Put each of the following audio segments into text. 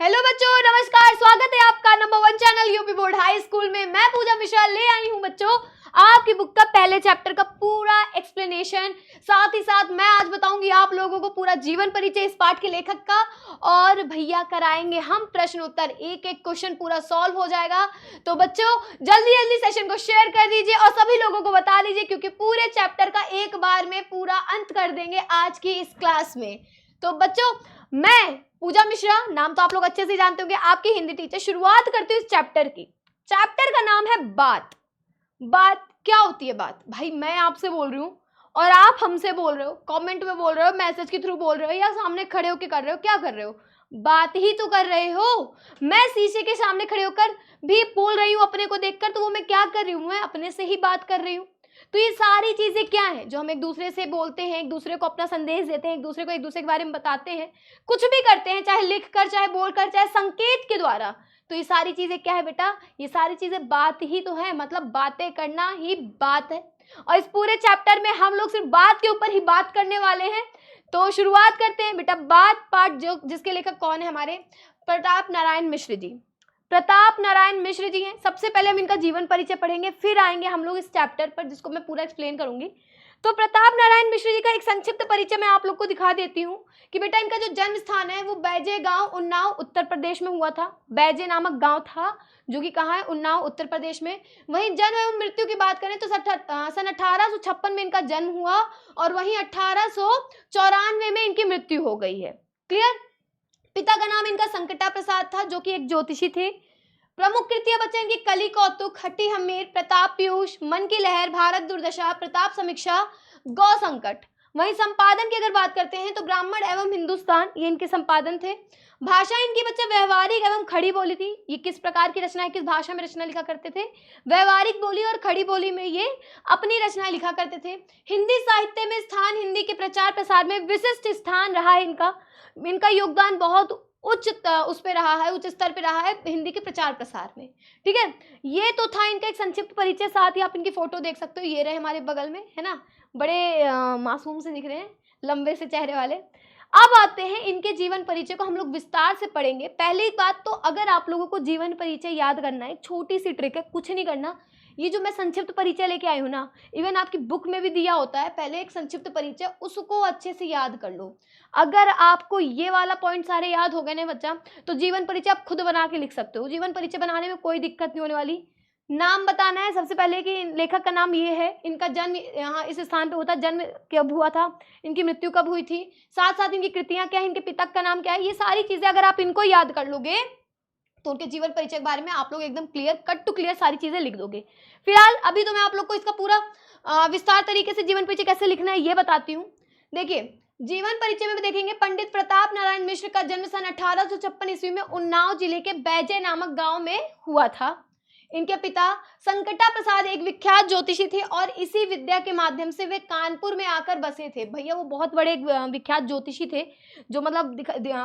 Hello बच्चों, नमस्कार। स्वागत है आपका number 1 channel UP board high school में। मैं पूजा मिश्रा ले आई हूं बच्चों आपकी बुक का पहले चैप्टर का पूरा एक्सप्लेनेशन। साथ ही साथ मैं आज बताऊंगी आप लोगों को पूरा जीवन परिचय इस पाठ के लेखक का, और भैया कराएंगे हम प्रश्न उत्तर। एक एक क्वेश्चन पूरा सॉल्व हो जाएगा। तो बच्चों जल्दी जल्दी सेशन को शेयर कर दीजिए और सभी लोगों को बता दीजिए, क्योंकि पूरे चैप्टर का एक बार में पूरा अंत कर देंगे आज की इस क्लास में। तो बच्चों मैं पूजा मिश्रा, नाम तो आप लोग अच्छे से जानते होंगे, आपकी हिंदी टीचर। शुरुआत करती हूँ इस चैप्टर की। चैप्टर का नाम है बात। बात क्या होती है? बात भाई मैं आपसे बोल रही हूँ और आप हमसे बोल रहे हो, कमेंट में बोल रहे हो, मैसेज के थ्रू बोल रहे हो, या सामने खड़े होकर कर रहे हो। क्या कर रहे हो? बात ही तो कर रहे हो। मैं शीशे के सामने खड़े होकर भी बोल रही हूँ अपने को देखकर, तो वो मैं क्या कर रही हूँ? मैं अपने से ही बात कर रही हूँ। तो ये सारी चीजें क्या है जो हम एक दूसरे से बोलते हैं, एक दूसरे को अपना संदेश देते हैं, एक दूसरे को एक दूसरे के बारे में बताते हैं, कुछ भी करते हैं, चाहे लिख कर, चाहे बोल कर, चाहे संकेत के द्वारा। तो ये सारी चीजें क्या है बेटा? ये सारी चीजें बात ही तो है। मतलब बातें करना ही बात है। और इस पूरे चैप्टर में हम लोग सिर्फ बात के ऊपर ही बात करने वाले हैं। तो शुरुआत करते हैं बेटा। बात पाठ जो जिसके लेखक कौन है? हमारे प्रताप नारायण मिश्र जी। प्रताप नारायण मिश्र जी हैं। सबसे पहले हम इनका जीवन परिचय पढ़ेंगे, फिर आएंगे हम लोग इस चैप्टर पर जिसको मैं पूरा एक्सप्लेन करूंगी। तो प्रताप नारायण मिश्र जी का एक संक्षिप्त परिचय मैं आप लोग को दिखा देती हूँ कि बेटा इनका जो जन्म स्थान है वो बैजे गांव, उन्नाव, उत्तर प्रदेश में हुआ था। बैजे नामक गांव था जो कि कहाँ है? उन्नाव, उत्तर प्रदेश में। वहीं जन्म एवं मृत्यु की बात करें तो सन 1856 में इनका जन्म हुआ और वहीं 1894 में इनकी मृत्यु हो गई है। क्लियर? पिता का नाम इनका संकटा प्रसाद था जो कि एक ज्योतिषी थे। प्रमुख कृतियां बच्चे इनकी कली कौतुक, खट्टी हमीर, प्रताप पीयूष, मन की लहर, भारत दुर्दशा, प्रताप समीक्षा, गौ संकट। वहीं संपादन की अगर बात करते हैं तो ब्राह्मण एवं हिंदुस्तान ये इनके संपादन थे। भाषा इनकी बच्चे व्यवहारिक एवं खड़ी बोली थी। ये किस प्रकार की रचना है, किस भाषा में रचना लिखा करते थे? व्यवहारिक बोली और खड़ी बोली में ये अपनी रचनाएं लिखा करते थे। हिंदी साहित्य में स्थान, हिंदी के प्रचार प्रसार में विशिष्ट स्थान रहा है इनका। इनका योगदान बहुत उच्च उस पे रहा है, उच्च स्तर पे रहा है हिंदी के प्रचार प्रसार में। ठीक है, ये तो था इनका एक संक्षिप्त परिचय। साथ ही आप इनकी फोटो देख सकते हो, ये रहे हमारे बगल में, है ना? बड़े मासूम से दिख रहे हैं, लंबे से चेहरे वाले। अब आते हैं इनके जीवन परिचय को हम लोग विस्तार से पढ़ेंगे। पहली बात तो अगर आप लोगों को जीवन परिचय याद करना है, छोटी सी ट्रिक है, कुछ नहीं करना। ये जो मैं संक्षिप्त परिचय लेके आई हूँ ना, इवन आपकी बुक में भी दिया होता है पहले एक संक्षिप्त परिचय, उसको अच्छे से याद कर लो। अगर आपको ये वाला पॉइंट सारे याद हो गए ना बच्चा, तो जीवन परिचय आप खुद बना के लिख सकते हो। जीवन परिचय बनाने में कोई दिक्कत नहीं होने वाली। नाम बताना है सबसे पहले कि लेखक का नाम ये है, इनका जन्म यहाँ इस स्थान पे होता, जन्म कब हुआ था, इनकी मृत्यु कब हुई थी, साथ साथ इनकी कृतियां क्या है, इनके पिता का नाम क्या है। ये सारी चीजें अगर आप इनको याद कर लोगे तो उनके जीवन परिचय के बारे में आप लोग एकदम क्लियर, कट टू क्लियर सारी चीजें लिख दोगे। फिलहाल अभी तो मैं आप लोग को इसका पूरा विस्तार तरीके से जीवन परिचय कैसे लिखना है ये बताती हूँ। देखिए जीवन परिचय में भी देखेंगे पंडित प्रताप नारायण मिश्र का जन्म सन 1856 ईस्वी में उन्नाव जिले के बैजे नामक गांव में हुआ था। इनके पिता संकटा प्रसाद एक विख्यात ज्योतिषी थे और इसी विद्या के माध्यम से वे कानपुर में आकर बसे थे। भैया वो बहुत बड़े विख्यात ज्योतिषी थे जो मतलब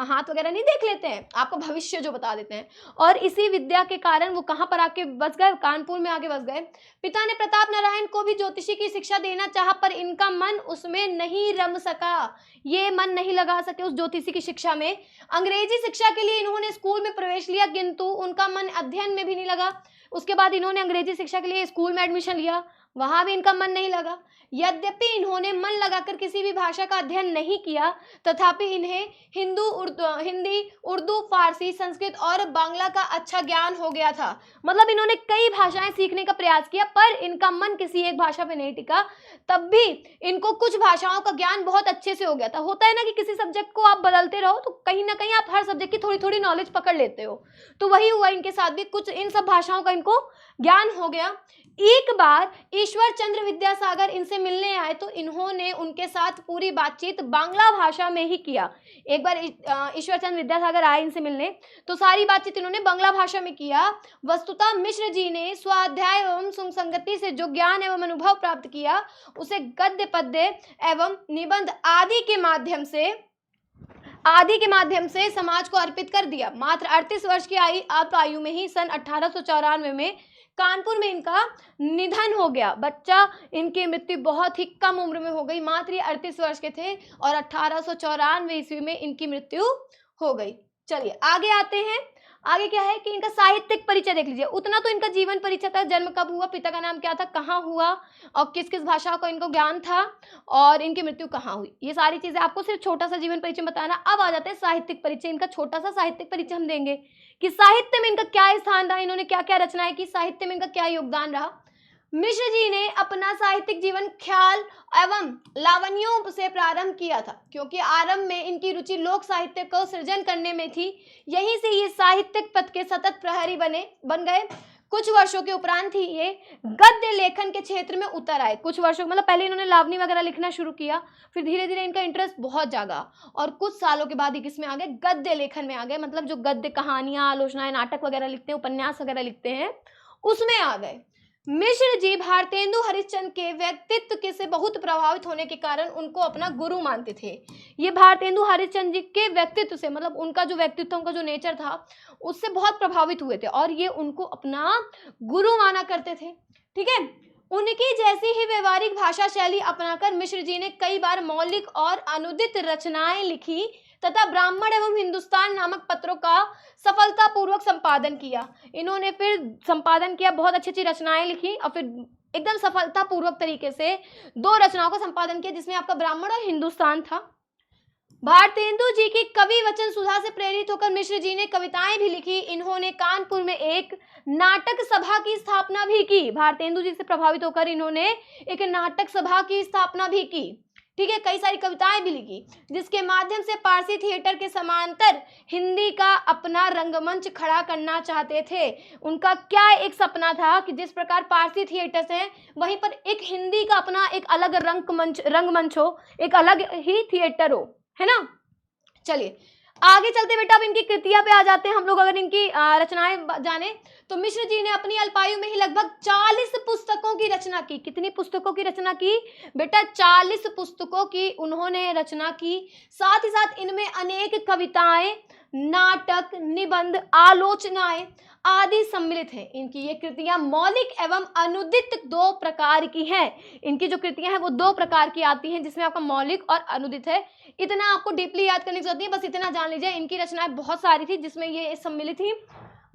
हाथ वगैरह नहीं देख लेते हैं, आपका भविष्य जो बता देते हैं। और इसी विद्या के कारण वो कहाँ पर आके बस गए? कानपुर में आके बस गए। पिता ने प्रताप नारायण को भी ज्योतिषी की शिक्षा देना चाहा, पर इनका मन उसमें नहीं रम सका। ये मन नहीं लगा सके उस ज्योतिषी की शिक्षा में। अंग्रेजी शिक्षा के लिए इन्होंने स्कूल में प्रवेश लिया, किंतु उनका मन अध्ययन में भी नहीं लगा। उसके बाद इन्होंने अंग्रेजी शिक्षा के लिए स्कूल में एडमिशन लिया, वहां भी इनका मन नहीं लगा। यद्यपि इन्होंने मन लगाकर किसी भी भाषा का अध्ययन नहीं किया, तथापि इन्हें हिंदी, उर्दू, फारसी, संस्कृत और बांग्ला का अच्छा ज्ञान हो गया था। मतलब इन्होंने कई भाषाएं सीखने का प्रयास किया, पर इनका मन किसी एक भाषा पे नहीं टिका। तब भी इनको कुछ भाषाओं का ज्ञान बहुत अच्छे से हो गया था। होता है ना कि किसी सब्जेक्ट को आप बदलते रहो तो कहीं ना कहीं आप हर सब्जेक्ट की थोड़ी थोड़ी नॉलेज पकड़ लेते हो। तो वही हुआ इनके साथ भी, कुछ इन सब भाषाओं का इनको ज्ञान हो गया। एक बार ईश्वर चंद्र विद्यासागर इनसे मिलने आए तो इन्होंने उनके साथ पूरी बातचीत बांग्ला भाषा में ही किया। एक बार ईश्वर चंद्र विद्यासागर आए इनसे मिलने तो सारी बातचीत इन्होंने बांग्ला भाषा में किया। वस्तुतः मिश्र जी ने स्वाध्याय एवं सुसंगति से जो ज्ञान एवं अनुभव प्राप्त किया उसे गद्य पद्य एवं निबंध आदि के माध्यम से समाज को अर्पित कर दिया। मात्र 38 वर्ष की आयु में ही सन 1894 में कानपुर में इनका निधन हो गया। बच्चा इनकी मृत्यु बहुत ही कम उम्र में हो गई, मात्र 38 वर्ष के थे और 1894 ईस्वी में इनकी मृत्यु हो गई। चलिए आगे आते हैं। आगे क्या है कि इनका साहित्यिक परिचय देख लीजिए। उतना तो इनका जीवन परिचय था, जन्म कब हुआ, पिता का नाम क्या था, कहाँ हुआ और किस किस भाषा का इनको ज्ञान था और इनकी मृत्यु कहाँ हुई, ये सारी चीजें आपको सिर्फ छोटा सा जीवन परिचय बताना। अब आ जाते हैं साहित्यिक परिचय। इनका छोटा सा साहित्यिक परिचय हम देंगे कि साहित्य में इनका क्या स्थान रहा, इन्होंने क्या क्या रचनाएं की, साहित्य में इनका क्या योगदान रहा। मिश्र जी ने अपना साहित्यिक जीवन ख्याल एवं लावण्यों से प्रारंभ किया था, क्योंकि आरंभ में इनकी रुचि लोक साहित्य को सृजन करने में थी। यहीं से ये साहित्यिक पथ के सतत प्रहरी बन गए। कुछ वर्षों के उपरांत ही ये गद्य लेखन के क्षेत्र में उतर आए। कुछ वर्षों मतलब पहले इन्होंने लावनी वगैरह लिखना शुरू किया, फिर धीरे धीरे इनका इंटरेस्ट बहुत जागा और कुछ सालों के बाद ही किसमें आ गए, गद्य लेखन में आ गए। मतलब जो गद्य कहानियां, आलोचनाएं, नाटक वगैरह लिखते हैं, उपन्यास वगैरह लिखते हैं, उसमें आ गए। मिश्र जी भारतेंदु हरिश्चंद्र के व्यक्तित्व के से बहुत प्रभावित होने के कारण उनको अपना गुरु मानते थे। ये भारतेंदु हरिश्चंद्र जी के व्यक्तित्व से, मतलब उनका जो व्यक्तित्व, उनका जो नेचर था, उससे बहुत प्रभावित हुए थे और ये उनको अपना गुरु माना करते थे। ठीक है, उनकी जैसी ही व्यवहारिक भाषा शैली अपनाकर मिश्र जी ने कई बार मौलिक और अनुदित रचनाएं लिखी तथा ब्राह्मण एवं हिंदुस्तान नामक पत्रों का सफलतापूर्वक संपादन किया। इन्होंने फिर संपादन किया, बहुत अच्छी अच्छी रचनाएं लिखी और फिर एकदम सफलतापूर्वक तरीके से 2 रचनाओं का संपादन किया, जिसमें आपका ब्राह्मण और हिंदुस्तान था। भारतेंदु जी की कवि वचन सुधा से प्रेरित होकर मिश्र जी ने कविताएं भी लिखी। इन्होंने कानपुर में एक नाटक सभा की स्थापना भी की। भारतेंदु जी से प्रभावित होकर इन्होंने एक नाटक सभा की स्थापना भी की। ठीक है, कई सारी कविताएं भी लिखी, जिसके माध्यम से पारसी थिएटर के समांतर हिंदी का अपना रंगमंच खड़ा करना चाहते थे। उनका क्या एक सपना था कि जिस प्रकार पारसी थिएटर्स हैं, वहीं पर एक हिंदी का अपना एक अलग रंगमंच हो, एक अलग ही थिएटर हो, है ना। चलिए आगे चलते बेटा, अब इनकी कृतियां पे आ जाते हैं हम लोग। अगर इनकी रचनाएं जाने तो मिश्र जी ने अपनी अल्पायु में ही लगभग 40 पुस्तकों की रचना की। कितनी पुस्तकों की रचना की बेटा? 40 पुस्तकों की उन्होंने रचना की। साथ ही साथ इनमें अनेक कविताएं, नाटक, निबंध, आलोचनाएं आदि सम्मिलित हैं। इनकी ये कृतियां मौलिक एवं अनुदित 2 प्रकार की हैं। इनकी जो कृतियां हैं वो 2 प्रकार की आती हैं, जिसमें आपका मौलिक और अनुदित है। इतना आपको डीपली याद करने की जरूरत नहीं, बस इतना जान लीजिए इनकी रचनाएं बहुत सारी थी जिसमें ये सम्मिलित थी।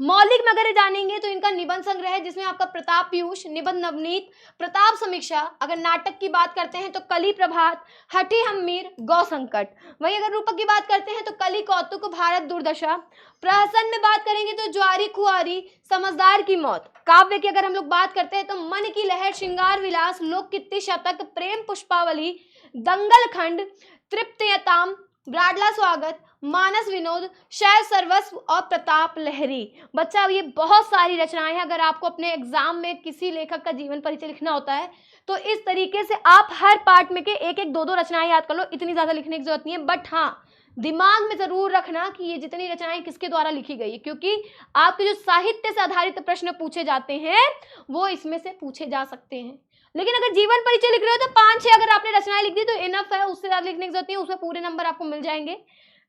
मौलिक में अगर जानेंगे तो इनका निबंध संग्रह है, जिसमें आपका प्रताप पीयूष, निबंध नवनीत, प्रताप समीक्षा। अगर नाटक की बात करते हैं तो कली प्रभात, हठी हम्मीर, गौ संकट। वहीं अगर रूपक की बात करते हैं तो कली कौतुक, भारत दुर्दशा। प्रहसन में बात करेंगे तो ज्वारी खुआरी, समझदार की मौत। काव्य की अगर हम लोग बात करते हैं तो मन की लहर, श्रृंगार विलास, लोक कीर्ति शतक, प्रेम पुष्पावली, दंगल खंड, तृप्तयताम, ब्राडला स्वागत, मानस विनोद, शैव सर्वस्व और प्रताप लहरी। बच्चा ये बहुत सारी रचनाएं हैं। अगर आपको अपने एग्जाम में किसी लेखक का जीवन परिचय लिखना होता है तो इस तरीके से आप हर पार्ट में के 1-1, 2-2 रचनाएं याद कर लो। इतनी ज्यादा लिखने की जरूरत नहीं है, बट हाँ दिमाग में जरूर रखना कि ये जितनी रचनाएं किसके द्वारा लिखी गई है, क्योंकि आपके जो साहित्य से आधारित प्रश्न पूछे जाते हैं वो इसमें से पूछे जा सकते हैं। लेकिन अगर जीवन परिचय लिख रहे हो तो 5-6 अगर आपने रचनाएं लिख दी तो इनफ है, उससे ज्यादा लिखने की जरूरत नहीं है, उसमें पूरे नंबर आपको मिल जाएंगे।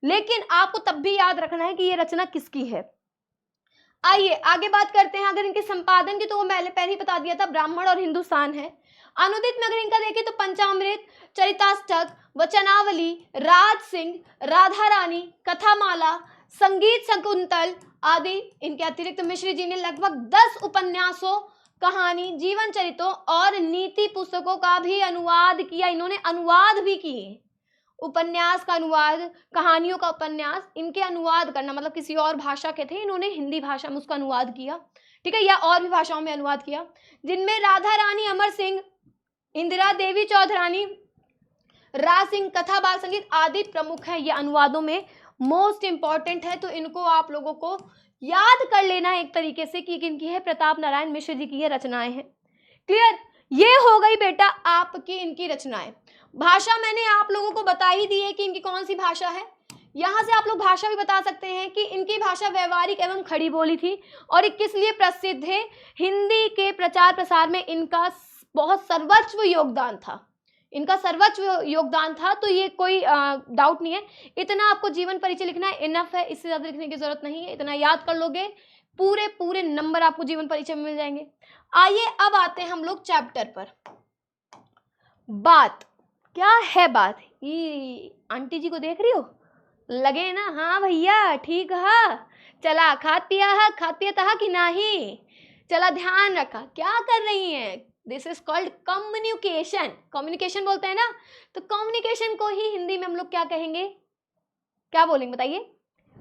लेकिन आपको तब भी याद रखना है कि ये रचना किसकी है। आइए आगे बात करते हैं। अगर इनके संपादन की तो वो मैंने पहले ही बता दिया था, ब्राह्मण और हिंदुस्तान है। अनुदित में अगर इनका देखें तो पंचामृत, चरिताष्टक, वचनावली, राज सिंह, राधा रानी, कथामाला, संगीत शकुंतल आदि। इनके अतिरिक्त मिश्र जी ने लगभग 10 उपन्यासों, कहानी, जीवन चरित्रों और नीति पुस्तकों का भी अनुवाद किया। इन्होंने अनुवाद भी किए, उपन्यास का अनुवाद, कहानियों का उपन्यास, इनके अनुवाद करना मतलब किसी और भाषा के थे, इन्होंने हिंदी भाषा में उसका अनुवाद किया। ठीक है, या और भी भाषाओं में अनुवाद किया, जिनमें राधा रानी अमर सिंह, इंदिरा देवी चौधरानी, राज सिंह, कथा, बाल संगीत आदि प्रमुख हैं। ये अनुवादों में मोस्ट इंपॉर्टेंट है, तो इनको आप लोगों को याद कर लेना है एक तरीके से कि किनकी है, प्रताप नारायण मिश्र जी की ये रचनाएं हैं। क्लियर? ये हो गई बेटा आपकी इनकी रचनाएं। भाषा मैंने आप लोगों को बता ही दी है कि इनकी कौन सी भाषा है। यहां से आप लोग भाषा भी बता सकते हैं कि इनकी भाषा व्यवहारिक एवं खड़ी बोली थी और ये किस लिए प्रसिद्ध है। हिंदी के प्रचार प्रसार में इनका बहुत सर्वोच्च योगदान था, इनका सर्वोच्च योगदान था, तो ये कोई डाउट नहीं है। इतना आपको जीवन परिचय लिखना है, इनफ है, इससे ज्यादा लिखने की जरूरत नहीं है। इतना याद कर लोगे, पूरे नंबर आपको जीवन परिचय में मिल जाएंगे। आइए अब आते हैं हम लोग चैप्टर पर। बात क्या है? बात ये आंटी जी को देख रही हो, लगे ना, हाँ भैया ठीक है, चला खात पिया तहा कि नहीं, चला ध्यान रखा, क्या कर रही हैं। This is called communication. Communication बोलते हैं ना, तो कम्युनिकेशन को ही हिंदी में हम लोग क्या कहेंगे, क्या बोलेंगे बताइए,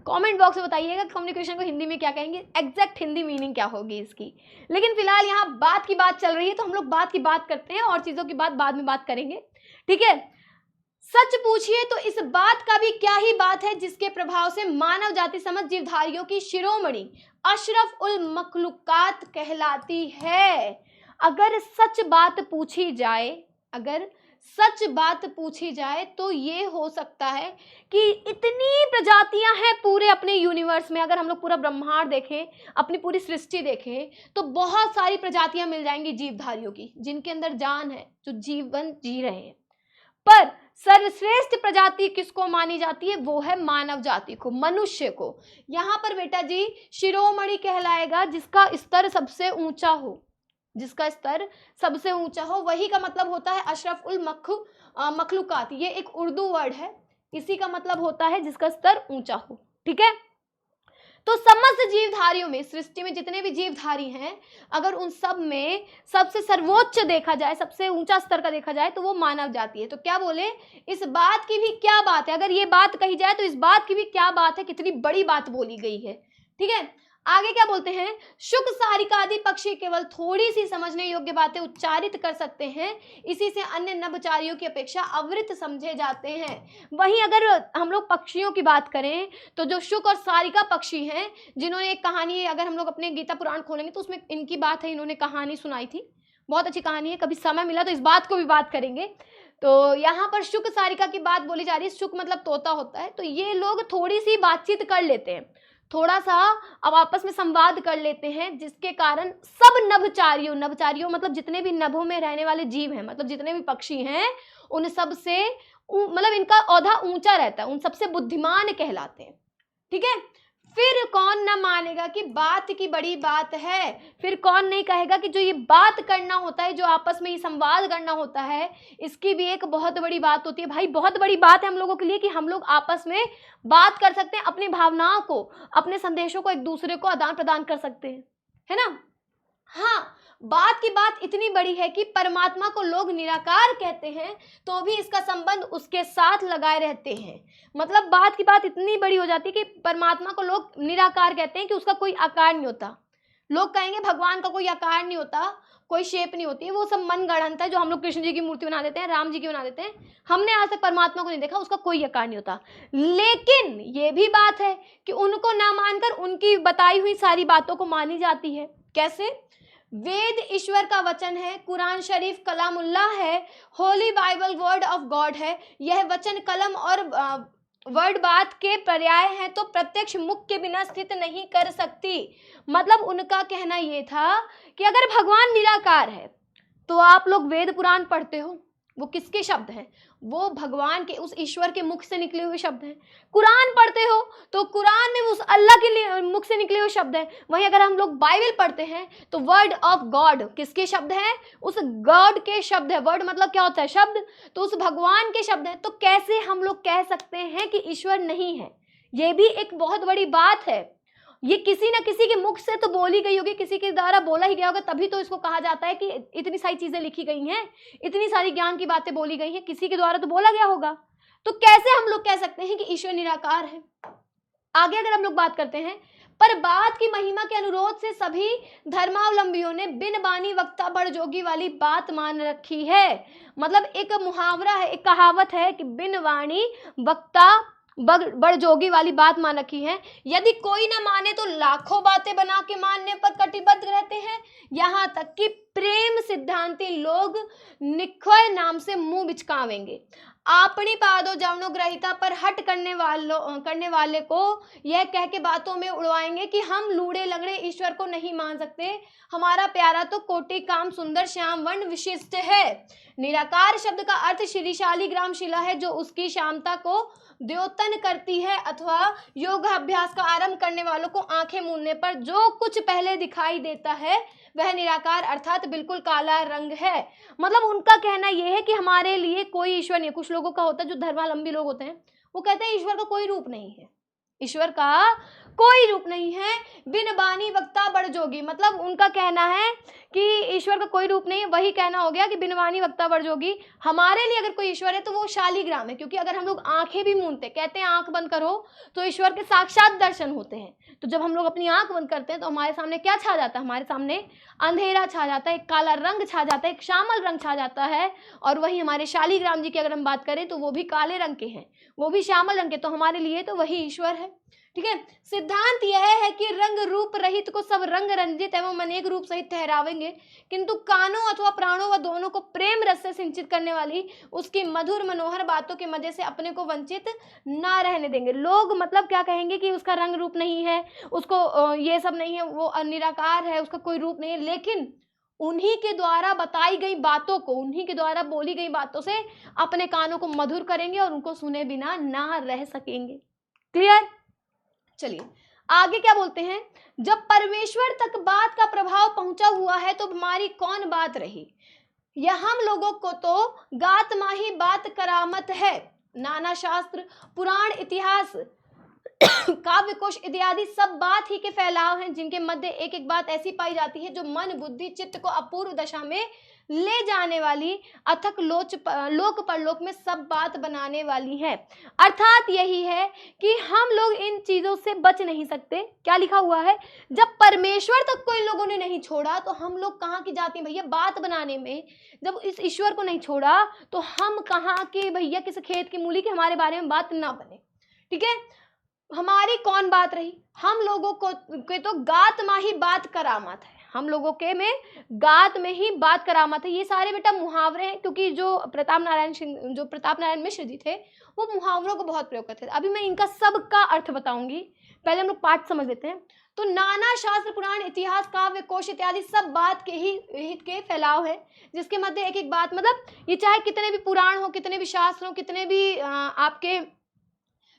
कमेंट बॉक्स में बताइएगा कम्युनिकेशन को हिंदी में क्या कहेंगे, एग्जैक्ट हिंदी मीनिंग क्या होगी इसकी। लेकिन फिलहाल यहाँ बात की बात चल रही है, तो हम लोग बात की बात करते हैं और चीजों की बात बाद में बात करेंगे, ठीक है। सच पूछिए तो इस बात का भी क्या ही बात है जिसके प्रभाव से मानव जाति समझ जीवधारियों की शिरोमणि अशरफ उल मखलूकात कहलाती है। अगर सच बात पूछी जाए, अगर सच बात पूछी जाए तो ये हो सकता है कि इतनी प्रजातियां हैं पूरे अपने यूनिवर्स में, अगर हम लोग पूरा ब्रह्मांड देखें, अपनी पूरी सृष्टि देखें, तो बहुत सारी प्रजातियां मिल जाएंगी जीवधारियों की, जिनके अंदर जान है, जो जीवन जी रहे हैं। पर सर्वश्रेष्ठ प्रजाति किसको मानी जाती है, वो है मानव जाति को, मनुष्य को। यहां पर बेटा जी शिरोमणि कहलाएगा जिसका स्तर सबसे ऊंचा हो, जिसका स्तर सबसे ऊंचा हो, वही का मतलब होता है अशरफ उल मखलूकात। ये एक उर्दू वर्ड है, इसी का मतलब होता है जिसका स्तर ऊंचा हो, ठीक है। तो समस्त जीवधारियों में, सृष्टि में जितने भी जीवधारी हैं, अगर उन सब में सबसे सर्वोच्च देखा जाए, सबसे ऊंचा स्तर का देखा जाए, तो वो मानव जाति है। तो क्या बोले, इस बात की भी क्या बात है, अगर ये बात कही जाए तो इस बात की भी क्या बात है, कितनी बड़ी बात बोली गई है, ठीक है। आगे क्या बोलते हैं, शुक सारिका आदि पक्षी केवल थोड़ी सी समझने योग्य बातें उच्चारित कर सकते हैं, इसी से अन्य नभचारियों की अपेक्षा अवृत समझे जाते हैं। वहीं अगर हम लोग पक्षियों की बात करें, तो जो शुक और सारिका पक्षी हैं, जिन्होंने एक कहानी, अगर हम लोग अपने गीता पुराण खोलेंगे तो उसमें इनकी बात है, इन्होंने कहानी सुनाई थी, बहुत अच्छी कहानी है, कभी समय मिला तो इस बात को भी बात करेंगे। तो यहाँ पर शुक सारिका की बात बोली जा रही है, शुक मतलब तोता होता है, तो ये लोग थोड़ी सी बातचीत कर लेते हैं, थोड़ा सा अब आपस में संवाद कर लेते हैं, जिसके कारण सब नभचारियों, नभचारियों मतलब जितने भी नभों में रहने वाले जीव हैं, मतलब जितने भी पक्षी हैं, उन सब से मतलब इनका औधा ऊंचा रहता है, उन सबसे बुद्धिमान कहलाते हैं, ठीक है। फिर कौन न मानेगा कि बात की बड़ी बात है, फिर कौन नहीं कहेगा कि जो ये बात करना होता है, जो आपस में ये संवाद करना होता है, इसकी भी एक बहुत बड़ी बात होती है। भाई बहुत बड़ी बात है हम लोगों के लिए कि हम लोग आपस में बात कर सकते हैं, अपनी भावनाओं को, अपने संदेशों को एक दूसरे को आदान प्रदान कर सकते हैं, है ना। हाँ, बात की बात इतनी बड़ी है कि परमात्मा को लोग निराकार कहते हैं, तो भी इसका संबंध उसके साथ लगाए रहते हैं। मतलब बात की बात इतनी बड़ी हो जाती है कि परमात्मा को लोग निराकार कहते हैं, कि उसका कोई आकार नहीं होता। लोग कहेंगे भगवान का कोई आकार नहीं होता, कोई शेप नहीं होती है, वो सब मन गढ़ंत है, जो हम लोग कृष्ण जी की मूर्ति बना देते हैं, राम जी की बना देते हैं। हमने आज तक परमात्मा को नहीं देखा, उसका कोई आकार नहीं होता। लेकिन ये भी बात है कि उनको ना मानकर उनकी बताई हुई सारी बातों को मानी जाती है। कैसे? वेद ईश्वर का वचन है, कुरान शरीफ कलामुल्लाह है, Holi Bible word of God है। यह वचन कलम और वर्ड बात के पर्याय हैं, तो प्रत्यक्ष मुख के बिना स्थित नहीं कर सकती। मतलब उनका कहना यह था कि अगर भगवान निराकार है, तो आप लोग वेद पुराण पढ़ते हो, वो किसके शब्द हैं? वो भगवान के, उस ईश्वर के मुख से निकले हुए शब्द हैं। कुरान पढ़ते हो तो कुरान में उस अल्लाह के मुख से निकले हुए शब्द हैं। वहीं अगर हम लोग बाइबल पढ़ते हैं तो वर्ड ऑफ गॉड किसके शब्द हैं? उस गॉड के शब्द है। वर्ड मतलब क्या होता है? शब्द। तो उस भगवान के शब्द है। तो कैसे हम लोग कह सकते हैं कि ईश्वर नहीं है? ये भी एक बहुत बड़ी बात है। ये किसी न किसी के मुख से तो बोली गई होगी, किसी के द्वारा बोला ही गया होगा, तभी तो इसको कहा जाता है कि इतनी सारी चीजें लिखी गई हैं, इतनी सारी ज्ञान की बातें बोली गई हैं, किसी के द्वारा तो बोला गया होगा। तो कैसे हम लोग कह सकते हैं कि ईश्वर निराकार है? आगे अगर हम लोग बात करते हैं, पर बात की महिमा के अनुरोध से सभी धर्मावलंबियों ने बिन बानी वक्ता बड़ जोगी वाली बात मान रखी है। मतलब एक मुहावरा है, एक कहावत है कि बिन वाणी वक्ता बड़ जोगी वाली बात मान रखी है। यदि कोई ना माने तो लाखों बातें बना के मानने पर कटिबद्ध रहते हैं। यहाँ तक कि प्रेम सिद्धांती लोग निखय नाम से मुंह बिचकावेंगे। आपनी पादो जवनो ग्रहिता पर हट करने वाले को यह कह के बातों में उड़वाएंगे कि हम लूड़े लंगड़े ईश्वर को नहीं मान सकते, हमारा प्यारा तो कोटि काम सुंदर श्याम वर्ण विशिष्ट है। निराकार शब्द का अर्थ श्रीशाली ग्राम शिला है, जो उसकी श्यामता को द्योतन करती है, अथवा योगाभ्यास का आरंभ करने वालों को आंखें मूंदने पर जो कुछ पहले दिखाई देता है वह निराकार अर्थात बिल्कुल काला रंग है। मतलब उनका कहना यह है कि हमारे लिए कोई ईश्वर नहीं है। कुछ लोगों का होता है, जो धर्मावलंबी लोग होते हैं, वो कहते हैं ईश्वर का कोई रूप नहीं है, ईश्वर का कोई रूप नहीं है, बिन बानी वक्ता बड़ जोगी। मतलब उनका कहना है कि ईश्वर का कोई रूप नहीं है, वही कहना हो गया कि बिन बानी वक्ता बड़ जोगी। हमारे लिए अगर कोई ईश्वर है तो वो शालिग्राम है, क्योंकि अगर हम लोग आंखें भी मूंदते, कहते हैं आंख बंद करो तो ईश्वर के साक्षात दर्शन होते हैं, तो जब हम लोग अपनी आंख बंद करते हैं तो हमारे सामने क्या छा जाता है, हमारे सामने अंधेरा छा जाता है, एक काला रंग छा जाता है, एक श्यामल रंग छा जाता है। और वही हमारे शालिग्राम जी की अगर हम बात करें तो वो भी काले रंग के हैं, वो भी श्यामल रंग के, तो हमारे लिए तो वही ईश्वर है। ठीक है, सिद्धांत यह है कि रंग रूप रहित को सब रंग रंजित एवं अनेक रूप सहित ठहरावेंगे, किंतु कानों अथवा प्राणों व दोनों को प्रेम रस से सिंचित करने वाली उसकी मधुर मनोहर बातों के मजे से अपने को वंचित ना रहने देंगे। लोग मतलब क्या कहेंगे कि उसका रंग रूप नहीं है, उसको ये सब नहीं है, वो निराकार है, उसका कोई रूप नहीं है, लेकिन उन्हीं के द्वारा बताई गई बातों को, उन्हीं के द्वारा बोली गई बातों से अपने कानों को मधुर करेंगे और उनको सुने बिना ना रह सकेंगे। क्लियर? चलिए आगे क्या बोलते हैं, जब परमेश्वर तक बात का प्रभाव पहुंचा हुआ है तो हमारी कौन बात रही, यह हम लोगों को तो गात माही बात करामत है। नाना शास्त्र पुराण इतिहास काव्य कोश इत्यादि सब बात ही के फैलाव हैं, जिनके मध्य एक एक बात ऐसी पाई जाती है जो मन बुद्धि चित्त को अपूर्व दशा में ले जाने वाली, अथक लोक परलोक में सब बात बनाने वाली है। अर्थात यही है कि हम लोग इन चीजों से बच नहीं सकते। क्या लिखा हुआ है, जब परमेश्वर तक कोई लोगों ने नहीं छोड़ा तो हम लोग कहाँ की जाति भैया बात बनाने में, जब इस ईश्वर को नहीं छोड़ा तो हम कहाँ के भैया किसी खेत की मूली के हमारे बारे में बात ना बने। ठीक है, हमारी कौन बात रही, हम लोगों को के तो गात माही बात करामत है, हम लोगों के में गात में ही बात करामत है। ये सारे बेटा मुहावरे हैं, क्योंकि जो प्रताप नारायण मिश्र जी थे वो मुहावरों को बहुत प्रयोग करते थे। अभी मैं इनका सबका अर्थ बताऊंगी, पहले हम लोग पाठ समझ लेते हैं। तो नाना शास्त्र पुराण इतिहास काव्य कोश इत्यादि सब बात के ही हित के फैलाव है, जिसके मध्य एक एक बात, मतलब ये चाहे कितने भी पुराण हो, कितने भी शास्त्र हो, कितने भी आपके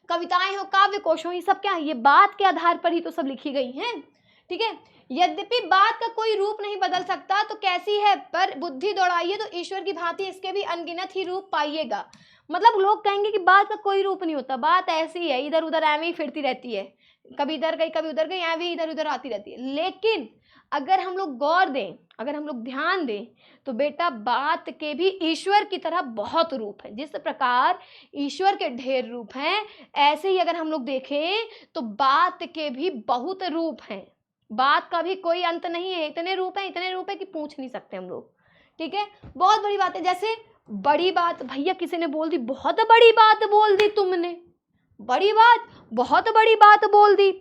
कविताएं हो, काव्य कोश हो, ये सब क्या है, ये बात के आधार पर ही तो सब लिखी गई हैं। ठीक है, यद्यपि बात का कोई रूप नहीं बदल सकता तो कैसी है, पर बुद्धि दौड़ाइए तो ईश्वर की भांति इसके भी अनगिनत ही रूप पाइएगा। मतलब लोग कहेंगे कि बात का कोई रूप नहीं होता, बात ऐसी है, इधर उधर ऐਵੇਂ ही फिरती रहती है, कभी इधर गई कभी उधर गई, ऐਵੇਂ इधर उधर आती रहती है। लेकिन अगर हम लोग गौर दें, अगर हम लोग ध्यान दें तो बेटा बात के भी ईश्वर की तरह बहुत रूप है। जिस प्रकार ईश्वर के ढेर रूप हैं, ऐसे ही अगर हम लोग देखें तो बात के भी बहुत रूप हैं, बात का भी कोई अंत नहीं है। इतने रूप है कि पूछ नहीं सकते हम लोग। ठीक है, बहुत बड़ी बात है, जैसे बड़ी बात भैया किसी ने बोल दी, बहुत बड़ी बात बोल दी तुमने, बड़ी बात, बहुत बड़ी बात बोल दी।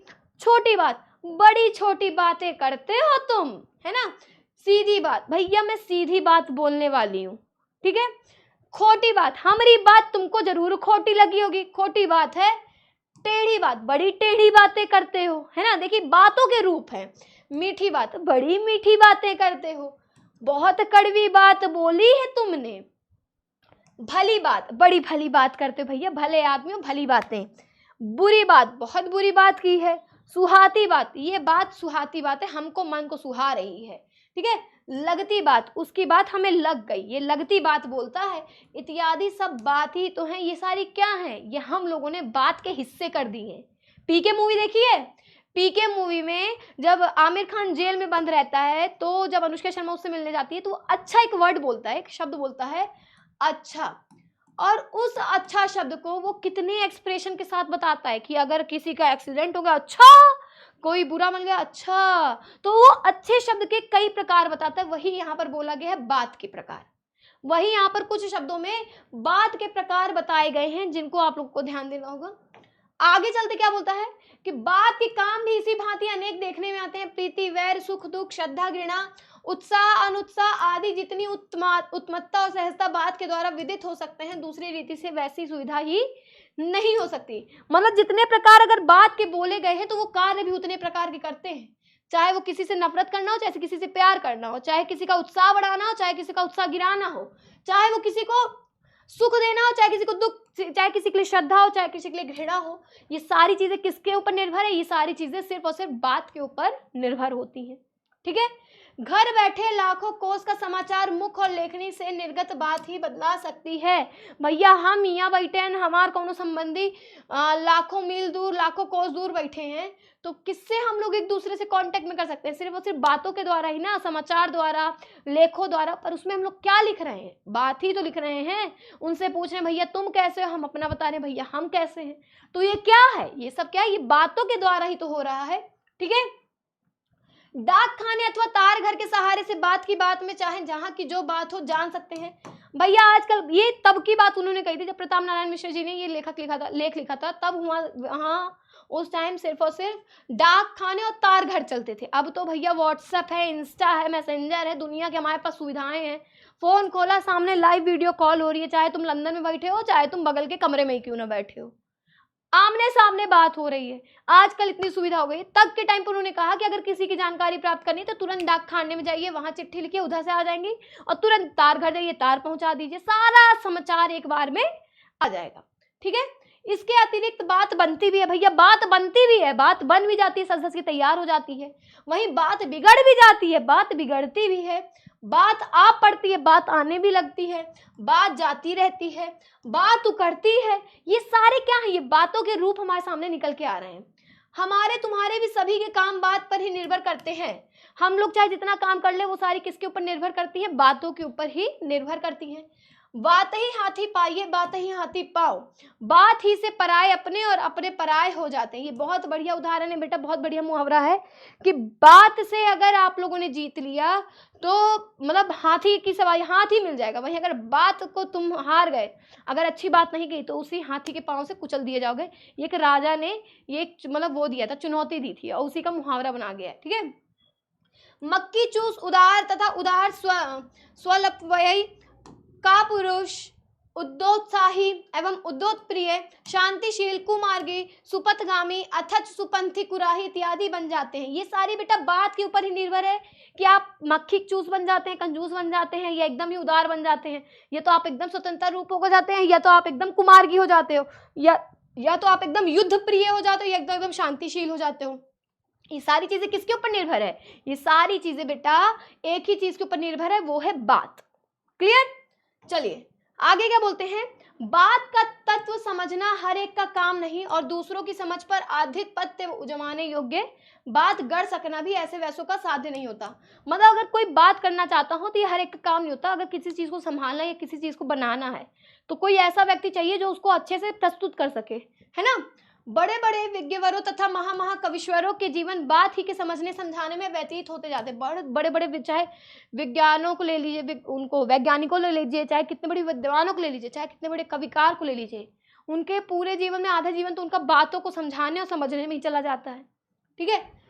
छोटी बात, बड़ी छोटी बातें करते हो तुम, है ना। सीधी बात, भैया मैं सीधी बात बोलने वाली हूँ। ठीक है, खोटी बात, हमारी बात तुमको जरूर खोटी लगी होगी, खोटी बात है। टेढ़ी बात, बड़ी टेढ़ी बातें करते हो, है ना। देखिए बातों के रूप हैं। मीठी बात, बड़ी मीठी बातें करते हो। बहुत कड़वी बात बोली है तुमने। भली बात, बड़ी भली बात करते हो भैया, भले आदमी हो, भली बातें। बुरी बात, बहुत बुरी बात की है। सुहाती बात, ये बात सुहाती बात है, हमको मन को सुहा रही है। ठीक है, लगती बात, उसकी बात हमें लग गई, ये लगती बात बोलता है। इत्यादि सब बात ही तो है। ये सारी क्या है, ये हम लोगों ने बात के हिस्से कर दी है। पीके मूवी देखी है, पीके मूवी में जब आमिर खान जेल में बंद रहता है तो जब अनुष्का शर्मा उससे मिलने जाती है तो अच्छा एक वर्ड बोलता है, एक शब्द बोलता है अच्छा, और उस अच्छा शब्द को वो कितने एक्सप्रेशन के साथ बताता है कि अगर किसी का एक्सीडेंट हो गया अच्छा, कोई बुरा मिल गया अच्छा, तो वो अच्छे शब्द के कई प्रकार बताता है। वही यहाँ पर बोला गया है बात के प्रकार, वही यहाँ पर कुछ शब्दों में बात के प्रकार बताए गए हैं जिनको आप लोगों को ध्यान देना होगा। आगे चलते क्या बोलता है कि बात के काम भी इसी भांति अनेक देखने में आते हैं। प्रीति, वैर, सुख दुख, श्रद्धा, घृणा, उत्साह, अनुत्साह आदि जितनी उत्तमत्ता और सहजता बात के द्वारा विदित हो सकते हैं, दूसरी रीति से वैसी सुविधा ही नहीं हो सकती। मतलब जितने प्रकार अगर बात के बोले गए हैं तो वो कार्य भी उतने प्रकार के करते हैं। चाहे वो किसी से नफरत करना हो, चाहे किसी से प्यार करना हो, चाहे किसी का उत्साह बढ़ाना हो, चाहे किसी का उत्साह गिराना हो, चाहे वो किसी को सुख देना हो, चाहे किसी को दुख, चाहे किसी के लिए श्रद्धा हो, चाहे किसी के लिए घृणा हो। ये सारी चीजें किसके ऊपर निर्भर है, ये सारी चीजें सिर्फ और सिर्फ बात के ऊपर निर्भर होती हैं। ठीक है, घर बैठे लाखों कोस का समाचार मुख और लेखनी से निर्गत बात ही बदला सकती है। भैया हम यहाँ बैठे हैं, हमार कोनो संबंधी लाखों मील दूर, लाखों कोस दूर बैठे हैं, तो किससे हम लोग एक दूसरे से कांटेक्ट में कर सकते हैं? सिर्फ और सिर्फ बातों के द्वारा ही ना, समाचार द्वारा, लेखों द्वारा। पर उसमें हम लोग क्या लिख रहे हैं? बात ही तो लिख रहे हैं। उनसे पूछ रहे हैं भैया तुम कैसे हो, हम अपना बता रहे हैं भैया हम कैसे हैं। तो ये क्या है? ये सब क्या है? ये बातों के द्वारा ही तो हो रहा है। ठीक है। डाक खाने अथवा तार घर के सहारे से बात की बात में चाहे जहां की जो बात हो जान सकते हैं। भैया आजकल ये तब की बात उन्होंने कही थी जब प्रताप नारायण मिश्र जी ने ये लेख लिखा था, तब हुआ। हाँ, उस टाइम सिर्फ और सिर्फ डाक खाने और तार घर चलते थे। अब तो भैया व्हाट्सएप है, इंस्टा है, मैसेंजर है, दुनिया के हमारे पास सुविधाएं हैं। फोन खोला, सामने लाइव वीडियो कॉल हो रही है, चाहे तुम लंदन में बैठे हो, चाहे तुम बगल के कमरे में ही क्यों ना बैठे हो, आमने सामने बात हो रही है। आजकल इतनी सुविधा हो गई। तब के टाइम पर उन्होंने कहा कि अगर किसी की जानकारी प्राप्त करनी है तो तुरंत डाक खाने में जाइए, वहां चिट्ठी लिखिए, उधर से आ जाएंगी, और तुरंत तार घर जाइए, तार पहुंचा दीजिए, सारा समाचार एक बार में आ जाएगा। ठीक है। इसके अतिरिक्त बात बनती भी है भैया, बात बनती भी है, बात बन भी जाती है, सज धज की तैयार हो जाती है। वहीं बात बिगड़ भी जाती है, बात बिगड़ती भी है, बात आ पड़ती है, बात आने भी लगती है, बात जाती रहती है, बात उकड़ती है। ये सारे क्या है? ये बातों के रूप हमारे सामने निकल के आ रहे हैं। हमारे तुम्हारे भी सभी के काम बात पर ही निर्भर करते हैं। हम लोग चाहे जितना काम कर ले, वो सारी किसके ऊपर निर्भर करती है? बातों के ऊपर ही निर्भर करती हैं। बात ही हाथी पाइए, बात ही हाथी पाओ, बात ही से पराए अपने और अपने पराए हो जाते हैं। ये बहुत बढ़िया उदाहरण है बेटा, बहुत बढ़िया मुहावरा है कि बात से अगर आप लोगों ने जीत लिया तो मतलब हाथी की सवारी, हाथी मिल जाएगा। वहीं अगर बात को तुम हार गए, अगर अच्छी बात नहीं कही, तो उसी हाथी के पांव से कुचल दिए जाओगे। ये एक राजा ने ये मतलब वो दिया था, चुनौती दी थी, और उसी का मुहावरा बना गया है। ठीक है। मक्की चूस उदार तथा उदार स्वल्पवयी का पुरुष उद्योत्साही एवं उद्योतप्रिय, शांतिशील, कुमार्गी, सुपथगामी, अथच सुपंथी, कुराही इत्यादि बन जाते हैं। ये सारी बेटा बात के ऊपर ही निर्भर है कि आप मक्खी चूस बन जाते हैं, कंजूस बन जाते हैं, या एकदम ही उदार बन जाते हैं, या तो आप एकदम स्वतंत्र रूप हो जाते हैं, या तो आप एकदम कुमार्गी हो जाते हो, या तो आप एकदम युद्ध प्रिय हो जाते हो, या एकदम शांतिशील हो जाते हो। ये सारी चीजें किसके ऊपर निर्भर है? ये सारी चीजें बेटा एक ही चीज के ऊपर निर्भर है, वो है बात। क्लियर? चलिए आगे क्या बोलते हैं। बात का तत्व समझना हर एक का काम नहीं, और दूसरों की समझ पर आधिपत्य जमाने योग्य बात गढ़ सकना भी ऐसे वैसों का साध्य नहीं होता। मतलब अगर कोई बात करना चाहता हो तो ये हर एक का काम नहीं होता। अगर किसी चीज को संभालना या किसी चीज को बनाना है तो कोई ऐसा व्यक्ति चाहिए जो उसको अच्छे से प्रस्तुत कर सके, है ना। बड़े बड़े विज्ञवरों तथा महाकविश्वरों के जीवन बात ही के समझने समझाने में व्यतीत होते जाते। बड़े बड़े चाहे विज्ञानों को ले लीजिए, उनको वैज्ञानिकों को ले लीजिए, चाहे कितने बड़े विद्वानों को ले लीजिए, चाहे कितने बड़े कविकार को ले लीजिए, उनके पूरे जीवन में आधा जीवन तो उनका बातों को समझाने और समझने में ही चला जाता है। ठीक है।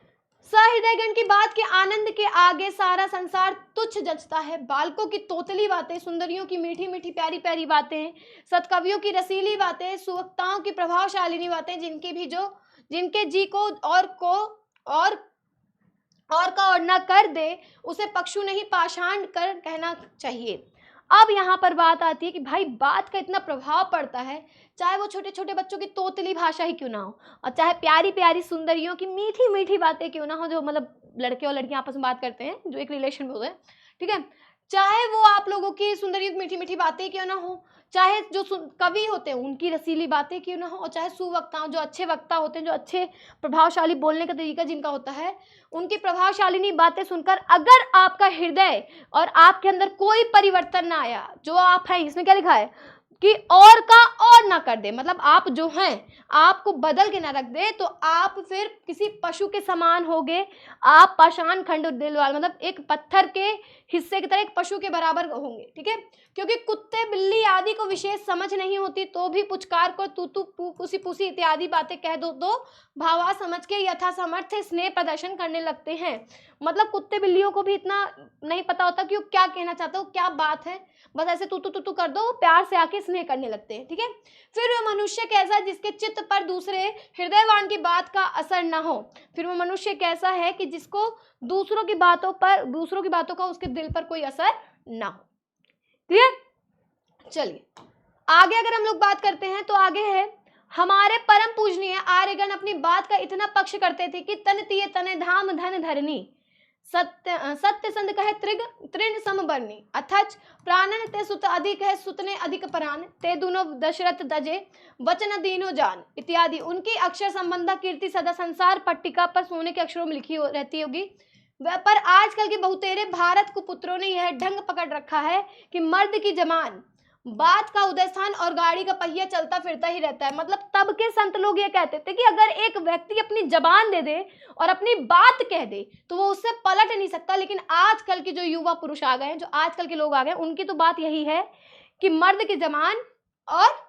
सहृदयगण की बात के आनंद के आगे सारा संसार तुच्छ जचता है। बालकों की तोतली बातें, सुंदरियों की मीठी मीठी प्यारी प्यारी बातें, सत्कवियों की रसीली बातें, सुवक्ताओं की प्रभावशालिनी बातें, जिनके जी को और का और ना कर दे, उसे पक्षु नहीं पाषाण कर कहना चाहिए। अब यहाँ पर बात आती है कि भाई बात का इतना प्रभाव पड़ता है, चाहे वो छोटे छोटे बच्चों की तोतली भाषा ही क्यों ना हो, और चाहे प्यारी प्यारी सुंदरियों की मीठी मीठी बातें क्यों ना हो, जो मतलब लड़के और लड़कियां आपस में बात करते हैं, जो एक रिलेशन में होते हैं। ठीक है। चाहे वो आप लोगों की सुंदरियों की मीठी मीठी बातें क्यों ना हो, चाहे जो कवि होते हैं उनकी रसीली बातें क्यों ना हो, और चाहे सुवक्ताओं, जो अच्छे वक्ता होते हैं, जो अच्छे प्रभावशाली बोलने का तरीका जिनका होता है, उनकी प्रभावशालिनी बातें सुनकर अगर आपका हृदय और आपके अंदर कोई परिवर्तन ना आया, जो आप हैं, इसमें क्या लिखा है कि और का और ना कर दे, मतलब आप जो हैं आपको बदल के ना रख दे, तो आप फिर किसी पशु के समान होगे। आप पाषाण खंड दिल वाले, मतलब एक पत्थर के हिस्से की तरह एक पशु के बराबर होंगे। ठीक है। क्योंकि कुत्ते बिल्ली आदि को विशेष समझ नहीं होती, तो भी पुचकार को तू तू पुसी पुसी इत्यादि बातें कह दो तो भावा समझ के यथा सामर्थ्य स्नेह प्रदर्शन करने लगते हैं। मतलब कुत्ते बिल्लियों को भी इतना नहीं पता होता कि वो क्या कहना चाहता हो, क्या बात है, बस ऐसे तू तू तू कर दो, प्यार से आके स्नेह करने लगते हैं। ठीक है। फिर वह मनुष्य कैसा जिसके चित्त पर दूसरे हृदयवान की बात का असर ना हो। फिर वो मनुष्य कैसा है कि जिसको दूसरों की बातों का उसके दिल पर कोई असर ना हो। क्लियर? चलिए आगे अगर हम लोग बात करते हैं तो आगे है, हमारे परम पूजनीय आर्यगण अपनी बात का इतना पक्ष करते थे कि तन तिये तने धाम धन धरनी, सत्यसंध कहे तृण समबरनी अथच प्राणन ते सुत अधिक है सुत ने अधिक प्राण ते दोनों दशरथ दजे वचन दीनो जान इत्यादि उनकी अक्षर संबंधा कीर्ति सदा संसार पट्टिका पर सोने के अक्षरों में लिखी रहती होगी। पर आजकल के बहुतेरे भारत कुपुत्रों ने यह ढंग पकड़ रखा है कि मर्द की जबान बात का उदय स्थान और गाड़ी का पहिया चलता फिरता ही रहता है। मतलब तब के संत लोग ये कहते थे कि अगर एक व्यक्ति अपनी जबान दे दे और अपनी बात कह दे तो वो उससे पलट नहीं सकता। लेकिन आजकल के जो युवा पुरुष आ गए हैं, जो आजकल के लोग आ गए, उनकी तो बात यही है कि मर्द की जबान और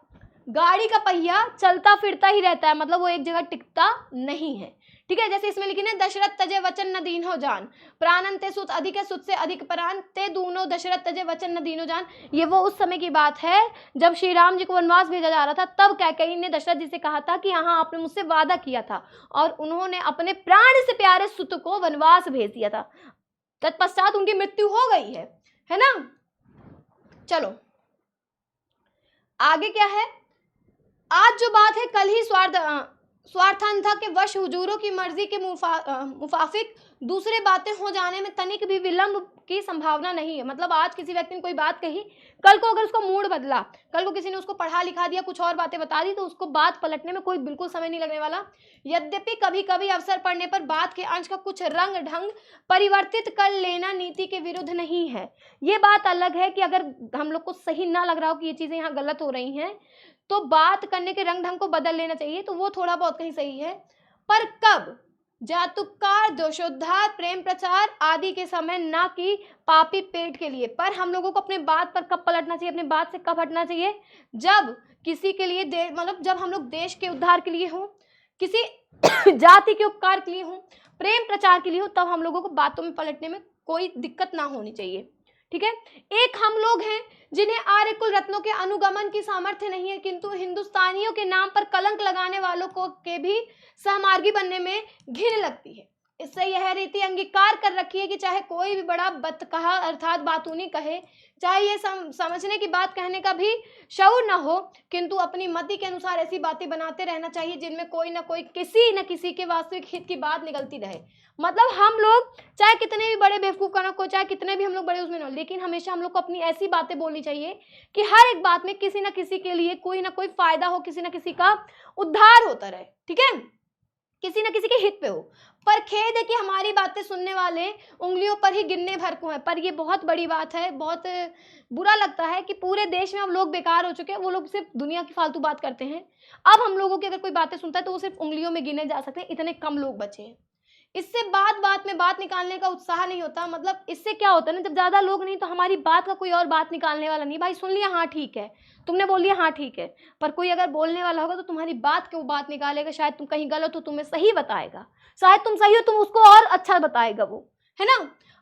गाड़ी का पहिया चलता फिरता ही रहता है, मतलब वो एक जगह टिकता नहीं है। ठीक है, जैसे इसमें लिखी ना, दशरथ तजे वचन न दीनो जान, प्राणन ते सुत अधिक है सुत से अधिक प्राण ते दोनों दशरथ तजे वचन न दीनो जान। ये वो उस समय की बात है जब श्री राम जी को वनवास भेजा जा रहा था। तब कैकेयी ने दशरथ जी से कहा था कि हाँ, आपने मुझसे वादा किया था, और उन्होंने अपने प्राण से प्यारे सुत को वनवास भेज दिया था। तत्पश्चात उनकी मृत्यु हो गई है ना। चलो आगे क्या है। आज जो बात है, कल ही स्वार्थान्था के वश हुजूरों की मर्जी के मुफाफिक दूसरे बातें हो जाने में तनिक भी विलंब की संभावना नहीं है। मतलब आज किसी व्यक्ति ने कोई बात कही, कल को अगर उसको मूड बदला, कल को किसी ने उसको पढ़ा लिखा दिया, कुछ और बातें बता दी, तो उसको बात पलटने में कोई बिल्कुल समय नहीं लगने वाला। यद्यपि कभी कभी अवसर पड़ने पर बात के अंश का कुछ रंग ढंग परिवर्तित कर लेना नीति के विरुद्ध नहीं है। ये बात अलग है कि अगर हम लोग को सही ना लग रहा हो कि ये चीजें यहाँ गलत हो रही हैं, तो बात करने के रंग ढंग को बदल लेना चाहिए, तो वो थोड़ा बहुत कहीं सही है। पर कब? जातुकार, दोषोद्धार, प्रेम प्रचार आदि के समय, ना कि पापी पेट के लिए। पर हम लोगों को अपने बात पर कब पलटना चाहिए, अपने बात से कब हटना चाहिए? जब किसी के लिए मतलब जब हम लोग देश के उद्धार के लिए हों, किसी जाति के उपकार के लिए हों, प्रेम प्रचार के लिए हो, तब हम लोगों को बातों में पलटने में कोई दिक्कत ना होनी चाहिए। ठीक है, एक हम लोग हैं जिन्हें आर्य कुल रत्नों के अनुगमन की सामर्थ्य नहीं है, किंतु हिंदुस्तानियों के नाम पर कलंक लगाने वालों को के भी सहमार्गी बनने में घिन लगती है। इससे यह रीति अंगीकार कर रखी है कि चाहे कोई भी बड़ा बतकहा अर्थात बातूनी कहे, चाहे ये समझने की बात कहने का भी शऊर न हो, किंतु अपनी मति के अनुसार ऐसी बातें बनाते रहना चाहिए जिनमें कोई ना कोई किसी न किसी के वास्तविक हित की बात निकलती रहे। मतलब हम लोग चाहे कितने भी बड़े बेवकूफ का को, चाहे कितने भी हम लोग बड़े उसमें न हो, लेकिन हमेशा हम लोग को अपनी ऐसी बातें बोलनी चाहिए कि हर एक बात में किसी न किसी के लिए कोई ना कोई फायदा हो, किसी न किसी का उद्धार होता रहे। ठीक है, किसी न किसी के हित पे हो। पर खेद है कि हमारी बातें सुनने वाले उंगलियों पर ही गिनने भर को हैं। पर ये बहुत बड़ी बात है, बहुत बुरा लगता है कि पूरे देश में अब लोग बेकार हो चुके हैं, वो लोग सिर्फ दुनिया की फालतू बात करते हैं। अब हम लोगों की अगर कोई बातें सुनता है तो वो सिर्फ उंगलियों में गिने जा सकते हैं, इतने कम लोग बचे हैं। इससे बात बात में बात निकालने का उत्साह नहीं होता। मतलब इससे क्या होता है ना, जब ज्यादा लोग नहीं तो हमारी बात का कोई और बात निकालने वाला नहीं। भाई सुन लिया, हाँ ठीक है, तुमने बोल दिया, हाँ ठीक है, पर कोई अगर बोलने वाला होगा तो तुम्हारी बात के वो बात निकालेगा। शायद तुम कहीं गलत हो, तुम्हें सही बताएगा, शायद तुम सही हो, तुम उसको और अच्छा बताएगा वो, है ना।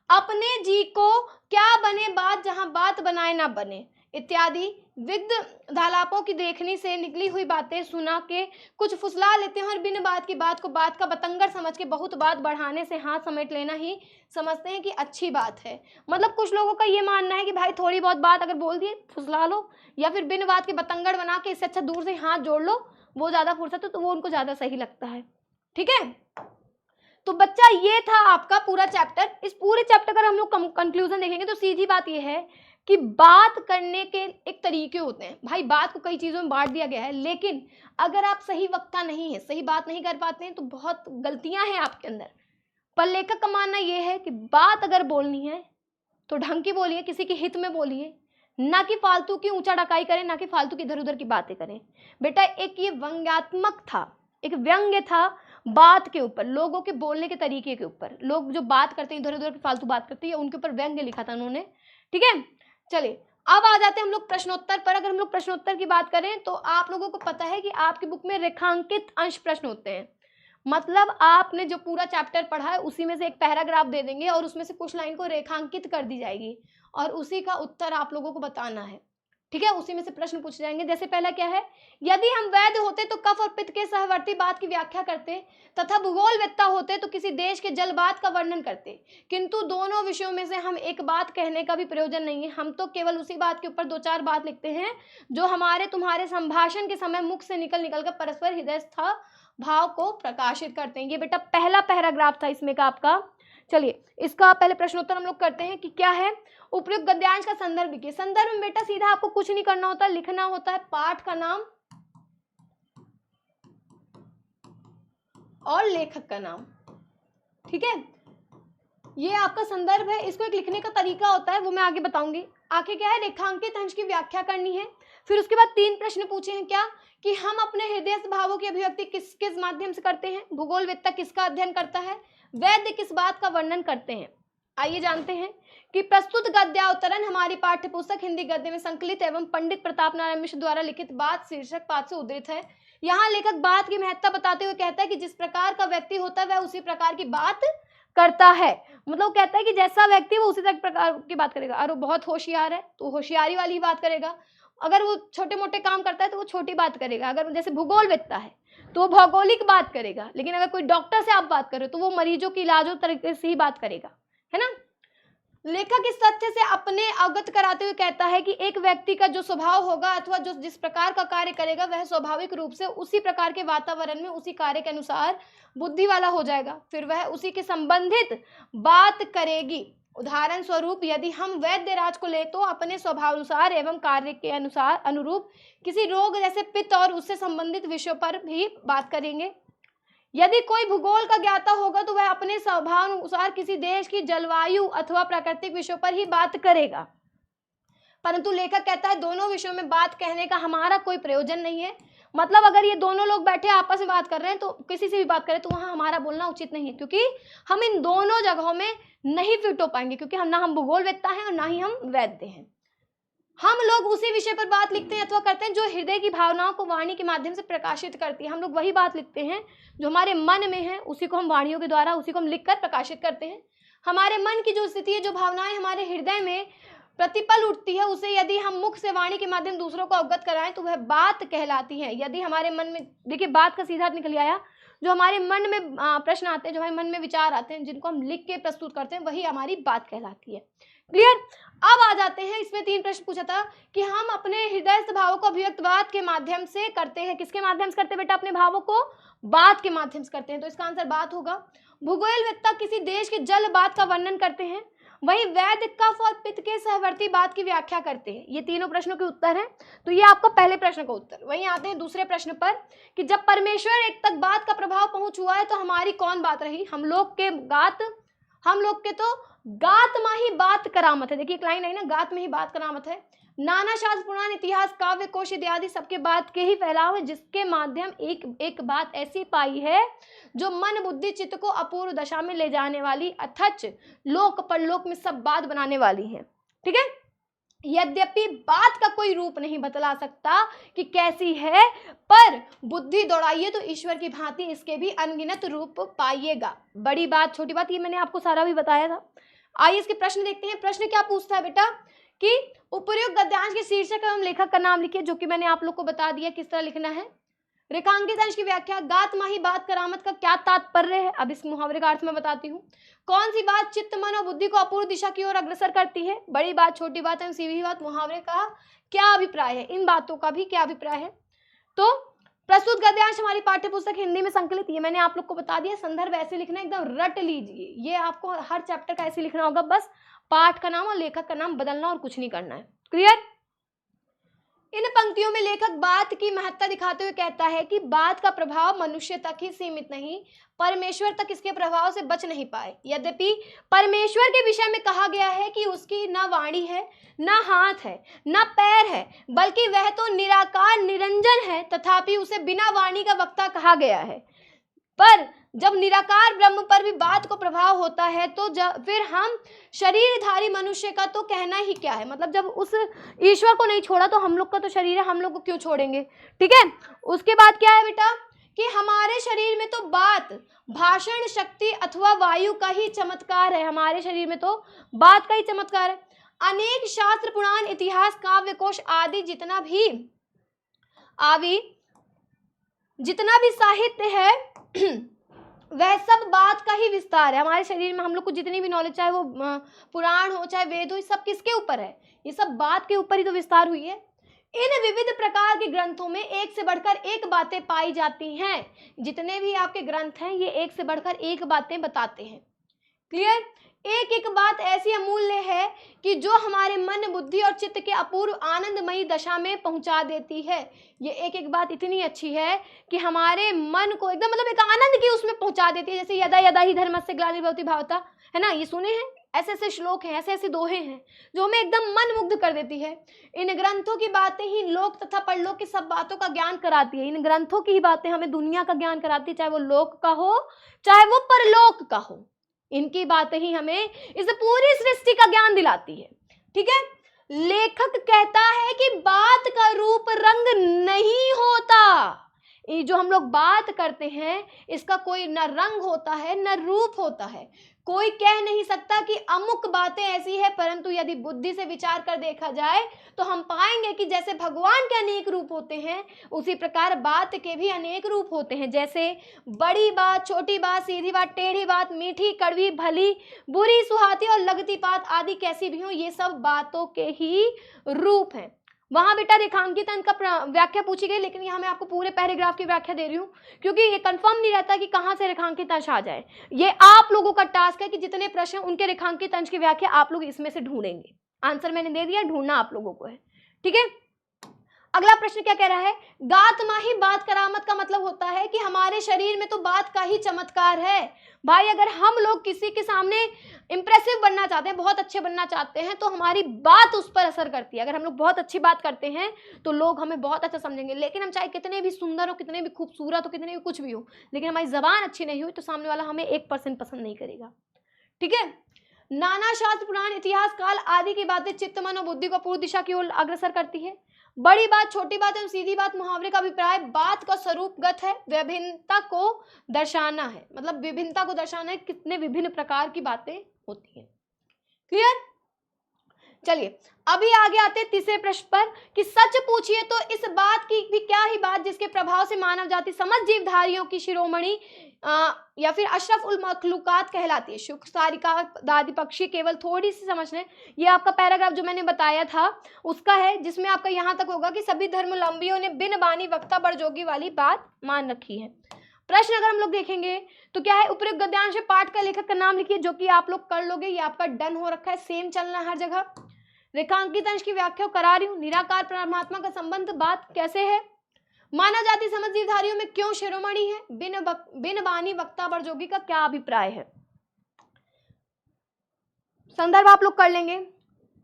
अपने जी को क्या बने बात, जहां बात बनाए ना बने इत्यादि विद्ध धालापों की देखनी से निकली हुई बातें सुना के कुछ फुसला लेते हैं और बिन बात की बात को बात का बतंगर समझ के बहुत बात बढ़ाने से हाथ समेट लेना ही समझते हैं कि अच्छी बात है। मतलब कुछ लोगों का ये मानना है कि भाई थोड़ी बहुत बात अगर बोल दिए फुसला लो, या फिर बिन बात के बतंगड़ बना के इससे अच्छा दूर से हाथ जोड़ लो, वो ज्यादा फुर्सत है, तो वो उनको ज्यादा सही लगता है। ठीक है, तो बच्चा ये था आपका पूरा चैप्टर। इस पूरे चैप्टर का हम लोग कंक्लूजन देखेंगे तो सीधी बात ये है कि बात करने के एक तरीके होते हैं। भाई बात को कई चीजों में बांट दिया गया है, लेकिन अगर आप सही वक्ता नहीं है, सही बात नहीं कर पाते हैं, तो बहुत गलतियां हैं आपके अंदर। पर लेखक का मानना यह है कि बात अगर बोलनी है तो ढंग की बोलिए, किसी के हित में बोलिए, ना कि फालतू की ऊंचा ढकाई करें, ना कि फालतू की इधर उधर की बातें करें। बेटा एक ये व्यंग्यात्मक था, एक व्यंग्य था बात के ऊपर, लोगों के बोलने के तरीके के ऊपर। लोग जो बात करते हैं, इधर उधर की फालतू बात करते हैं, उनके ऊपर व्यंग्य लिखा था उन्होंने। ठीक है, चलिए अब आ जाते हैं हम लोग प्रश्नोत्तर पर। अगर हम लोग प्रश्नोत्तर की बात करें तो आप लोगों को पता है कि आपकी बुक में रेखांकित अंश प्रश्न होते हैं। मतलब आपने जो पूरा चैप्टर पढ़ा है उसी में से एक पैराग्राफ दे देंगे और उसमें से कुछ लाइन को रेखांकित कर दी जाएगी और उसी का उत्तर आप लोगों को बताना है। ठीक है, उसी में से प्रश्न पूछे जाएंगे। जैसे पहला क्या है, यदि हम वैद्य होते तो कफ और पित्त के सहवर्ती बात की व्याख्या करते, तथा भूगोलवेत्ता होते तो किसी देश के जलबात का वर्णन करते, किंतु दोनों विषयों में से हम एक बात कहने का भी प्रयोजन नहीं है। हम तो केवल उसी बात के ऊपर दो चार बात लिखते हैं जो हमारे तुम्हारे संभाषण के समय मुख से निकल कर परस्पर हृदयस्थ भाव को प्रकाशित करते हैं। ये बेटा पहला पैराग्राफ था इसमें का आपका। चलिए इसका पहले प्रश्नोत्तर हम लोग करते हैं कि क्या है। उपयुक्त गद्यांश का संदर्भ लिखिए। संदर्भ में बेटा सीधा आपको कुछ नहीं करना होता, लिखना होता है पाठ का नाम और लेखक का नाम, ठीक है। ये आपका संदर्भ है, इसको एक लिखने का तरीका होता है, वो मैं आगे बताऊंगी। आगे क्या है, रेखांकित अंश की व्याख्या करनी है। फिर उसके बाद 3 प्रश्न पूछे हैं, क्या कि हम अपने हृदय भावों की अभिव्यक्ति किस किस माध्यम से करते हैं, भूगोलवेत्ता किसका अध्ययन करता है, वैद्य किस बात का वर्णन करते हैं। आइए जानते हैं कि प्रस्तुत गद्यावतरण हमारी पाठ्य पुस्तक हिंदी गद्य में संकलित एवं पंडित प्रताप नारायण मिश्र द्वारा लिखित बात शीर्षक पाठ से उद्धृत है। यहाँ लेखक बात की महत्ता बताते हुए कहता है कि जिस प्रकार का व्यक्ति होता है वह उसी प्रकार की बात करता है। मतलब कहता है कि जैसा व्यक्ति वो उसी प्रकार की बात करेगा। और वो बहुत होशियार है तो होशियारी वाली बात करेगा, अगर वो छोटे मोटे काम करता है तो वो छोटी बात करेगा, अगर जैसे भूगोलवेत्ता है तो वो भौगोलिक बात करेगा, लेकिन अगर कोई डॉक्टर से आप बात कर रहे हो तो वो मरीजों की इलाजों तरीके से ही बात करेगा, है ना। लेखक इस तथ्य से अपने अवगत कराते हुए कहता है कि एक व्यक्ति का जो स्वभाव होगा अथवा जो जिस प्रकार का कार्य करेगा वह स्वाभाविक रूप से उसी प्रकार के वातावरण में उसी कार्य के अनुसार बुद्धि वाला हो जाएगा, फिर वह उसी के संबंधित बात करेगी। उदाहरण स्वरूप यदि हम वैद्यराज को ले तो अपने स्वभावानुसार एवं कार्य के अनुसार अनुरूप किसी रोग जैसे पित्त और उससे संबंधित विषयों पर भी बात करेंगे। यदि कोई भूगोल का ज्ञाता होगा तो वह अपने स्वभाव अनुसार किसी देश की जलवायु अथवा प्राकृतिक विषयों पर ही बात करेगा। परंतु लेखक कहता है दोनों विषयों में बात कहने का हमारा कोई प्रयोजन नहीं है। मतलब अगर ये दोनों लोग बैठे आपस में बात कर रहे हैं तो किसी से भी बात करें तो वहां हमारा बोलना उचित नहीं है, क्योंकि हम इन दोनों जगहों में नहीं फिट हो पाएंगे, क्योंकि हम ना हम भूगोलवेत्ता हैं और ना ही हम वैद्य हैं। हम लोग उसी विषय पर बात लिखते हैं अथवा करते हैं जो हृदय की भावनाओं को वाणी के माध्यम से प्रकाशित करती है। हम लोग वही बात लिखते हैं जो हमारे मन में है, उसी को हम वाणियों के द्वारा उसी को हम लिखकर प्रकाशित करते हैं। हमारे मन की जो स्थिति है, जो भावनाएं हमारे हृदय में प्रतिपल उठती है, उसे यदि हम मुख से वाणी के माध्यम दूसरों को अवगत कराएं तो वह बात कहलाती है। यदि हमारे मन में, देखिए बात का सीधा निकल आया, जो हमारे मन में प्रश्न आते हैं, जो हमारे मन में विचार आते हैं, जिनको हम लिख के प्रस्तुत करते हैं, वही हमारी बात कहलाती है। क्लियर। अब आ जाते हैं, इसमें 3 प्रश्न पूछा था कि हम अपने हृदय भावों को अभिव्यक्त बात के माध्यम से करते हैं। किसके माध्यम से करते हैं बेटा? अपने भावों को बात के माध्यम से करते हैं, तो इसका आंसर बात होगा। भूगोलवेत्ता किसी देश के जल बात का वर्णन करते हैं, वही वैद्य कफ और पित्त के सहवर्ती बात की व्याख्या करते हैं। ये तीनों प्रश्नों के उत्तर हैं। तो ये आपका पहले प्रश्न का उत्तर। वहीं आते हैं दूसरे प्रश्न पर कि जब परमेश्वर एक तक बात का प्रभाव पहुंच हुआ है तो हमारी कौन बात रही? हम लोग के तो गात माही बात करामत है। देखिए एक लाइन आई ना, गात में ही बात करामत है। नाना शास्त्र पुराण इतिहास काव्य कोश इत्यादि सबके बात के ही फैलाव है, जिसके माध्यम एक बात ऐसी पाई है जो मन बुद्धि चित्त को अपूर्व दशा में ले जाने वाली, अथच लोक परलोक में सब बात बनाने वाली है। ठीक है। यद्यपि बात का कोई रूप नहीं बतला सकता कि कैसी है, पर बुद्धि दौड़ाइए तो ईश्वर की भांति इसके भी अनगिनत रूप पाइएगा। बड़ी बात छोटी बात ये मैंने आपको सारा भी बताया था। आइए इसके प्रश्न देखते हैं। प्रश्न क्या पूछता है बेटा कि उपर्युक्त गद्यांश के शीर्षक एवं लेखक का नाम लिखिए, जो कि मैंने आप लोग को बता दिया किस तरह लिखना है। रेखांकित अंश की व्याख्या, गात माही बात करामत का क्या तात्पर्य है? अब इस मुहावरे का अर्थ मैं बताती हूँ। कौन सी बात चित्त मन और बुद्धि को अपूर्व दिशा की ओर अग्रसर करती है? बड़ी बात छोटी बात है, सीधी बात। मुहावरे का क्या अभिप्राय है? इन बातों का भी क्या अभिप्राय है? तो प्रस्तुत गद्यांश हमारी पाठ्य पुस्तक हिंदी में संकलित, ये मैंने आप लोग को बता दिया। संदर्भ ऐसे लिखना, एकदम रट लीजिए। ये आपको हर चैप्टर का ऐसे लिखना होगा, बस पाठ का नाम और लेखक का नाम बदलना और कुछ नहीं करना है। क्लियर। इन पंक्तियों में लेखक बात की महत्ता दिखाते हुए कहता है कि बात का प्रभाव मनुष्य तक ही सीमित नहीं, परमेश्वर तक इसके प्रभाव से बच नहीं पाए। यद्यपि परमेश्वर के विषय में कहा गया है कि उसकी न वाणी है, न हाथ है, न पैर है, बल्कि वह तो निराकार निरंजन है, तथापि उसे बिना वाणी का वक्ता कहा गया है। पर जब निराकार ब्रह्म पर भी बात को प्रभाव होता है तो फिर हम शरीरधारी मनुष्य का तो कहना ही क्या है। मतलब जब उस ईश्वर को नहीं छोड़ा तो हम लोग का तो शरीर है, हम लोग को क्यों छोड़ेंगे? ठीक है। उसके बाद क्या है बेटा कि हमारे शरीर में तो बात, भाषण शक्ति अथवा वायु का ही चमत्कार है। हमारे शरीर में तो बात का ही चमत्कार है। अनेक शास्त्र पुराण इतिहास काव्य कोश आदि जितना भी साहित्य है वह सब बात का ही विस्तार है। हमारे शरीर में हम लोग को जितनी भी नॉलेज, चाहे वो पुराण हो चाहे वेद हो, ये सब किसके ऊपर है? ये सब बात के ऊपर ही तो विस्तार हुई है। इन विविध प्रकार के ग्रंथों में एक से बढ़कर एक बातें पाई जाती हैं। जितने भी आपके ग्रंथ हैं ये एक से बढ़कर एक बातें बताते हैं। क्लियर। एक एक बात ऐसी अमूल्य है कि जो हमारे मन, बुद्धि और चित्त के अपूर्व आनंदमयी दशा में पहुंचा देती है। ये एक एक बात इतनी अच्छी है कि हमारे मन को एकदम मतलब एक आनंद की उसमें पहुंचा देती है। जैसे यदा यदा ही धर्मस्य ग्लानिर्भवति भारत, है ना, ये सुने हैं, ऐसे ऐसे श्लोक हैं, ऐसे ऐसे दोहे हैं जो हमें एकदम मन मुग्ध कर देती है। इन ग्रंथों की बातें ही लोक तथा परलोक की सब बातों का ज्ञान कराती है। इन ग्रंथों की ही बातें हमें दुनिया का ज्ञान कराती है, चाहे वो लोक का हो चाहे वो परलोक का हो। इनकी बातें ही हमें इस पूरी सृष्टि का ज्ञान दिलाती है। ठीक है। लेखक कहता है कि बात का रूप रंग नहीं होता। ये जो हम लोग बात करते हैं इसका कोई न रंग होता है न रूप होता है। कोई कह नहीं सकता कि अमुक बातें ऐसी है, परंतु यदि बुद्धि से विचार कर देखा जाए तो हम पाएंगे कि जैसे भगवान के अनेक रूप होते हैं उसी प्रकार बात के भी अनेक रूप होते हैं। जैसे बड़ी बात, छोटी बात, सीधी बात, टेढ़ी बात, मीठी, कड़वी, भली, बुरी, सुहाती और लगती बात आदि कैसी भी हो, ये सब बातों के ही रूप हैं। वहां बेटा रेखांकित का व्याख्या पूछी गई, लेकिन यहाँ मैं आपको पूरे पैराग्राफ की व्याख्या दे रही हूँ क्योंकि ये कंफर्म नहीं रहता कि कहाँ से रेखांकित अंश आ जाए। ये आप लोगों का टास्क है कि जितने प्रश्न उनके रेखांकित अंश की व्याख्या आप लोग इसमें से ढूंढेंगे। आंसर मैंने दे दिया, ढूंढना आप लोगों को है। ठीक है। अगला प्रश्न क्या कह रहा है, गात माही बात करामत का मतलब होता है कि हमारे शरीर में तो बात का ही चमत्कार है। भाई अगर हम लोग किसी के सामने इंप्रेसिव बनना चाहते हैं, बहुत अच्छे बनना चाहते हैं, तो हमारी बात उस पर असर करती है। अगर हम लोग बहुत अच्छी बात करते हैं तो लोग हमें बहुत अच्छा समझेंगे, लेकिन हम चाहे कितने भी सुंदर हो, कितने भी खूबसूरत हो, कितने भी कुछ भी हो, लेकिन हमारी जबान अच्छी नहीं हुई तो सामने वाला हमें 1% पसंद नहीं करेगा। ठीक है। नाना शास्त्र, पुराण, इतिहास, काल आदि की बातें चित्त, मन और बुद्धि को पूर्व दिशा की ओर अग्रसर करती है। बड़ी बात, छोटी बात एवं सीधी बात मुहावरे का अभिप्राय बात का स्वरूपगत है, विभिन्नता को दर्शाना है। मतलब विभिन्नता को दर्शाना है, कितने विभिन्न प्रकार की बातें होती हैं। क्लियर। चलिए अभी आगे आते हैं तीसरे प्रश्न पर कि सच पूछिए तो इस बात की भी क्या ही बात जिसके प्रभाव से मानव जाति समस्त जीवधारियों की शिरोमणि या फिर अशरफ उल मखलूकात कहलाती है। शुक्र, सारिका, दादी पक्षी, केवल थोड़ी सी समझ लें। ये आपका पैराग्राफ जो मैंने बताया था उसका है, जिसमें आपका यहाँ तक होगा कि सभी धर्मावलंबियों ने बिन बानी वक्ता बड़जोगी वाली बात मान रखी है। प्रश्न अगर हम लोग देखेंगे तो क्या है, उपयुक्त गद्यांश में पाठ का लेखक का नाम लिखिए, जो कि आप लोग कर लोगे, ये आपका डन हो रखा है, सेम चलना हर जगह। रेखांकित अंश की व्याख्या करा रही हूं। निराकार परमात्मा का संबंध बात कैसे है, मानव जाति समस्त जीवधारियों में क्यों शिरोमणि है, बिन बानी वक्ता बड़जोगी का क्या अभिप्राय है। संदर्भ आप लोग कर लेंगे।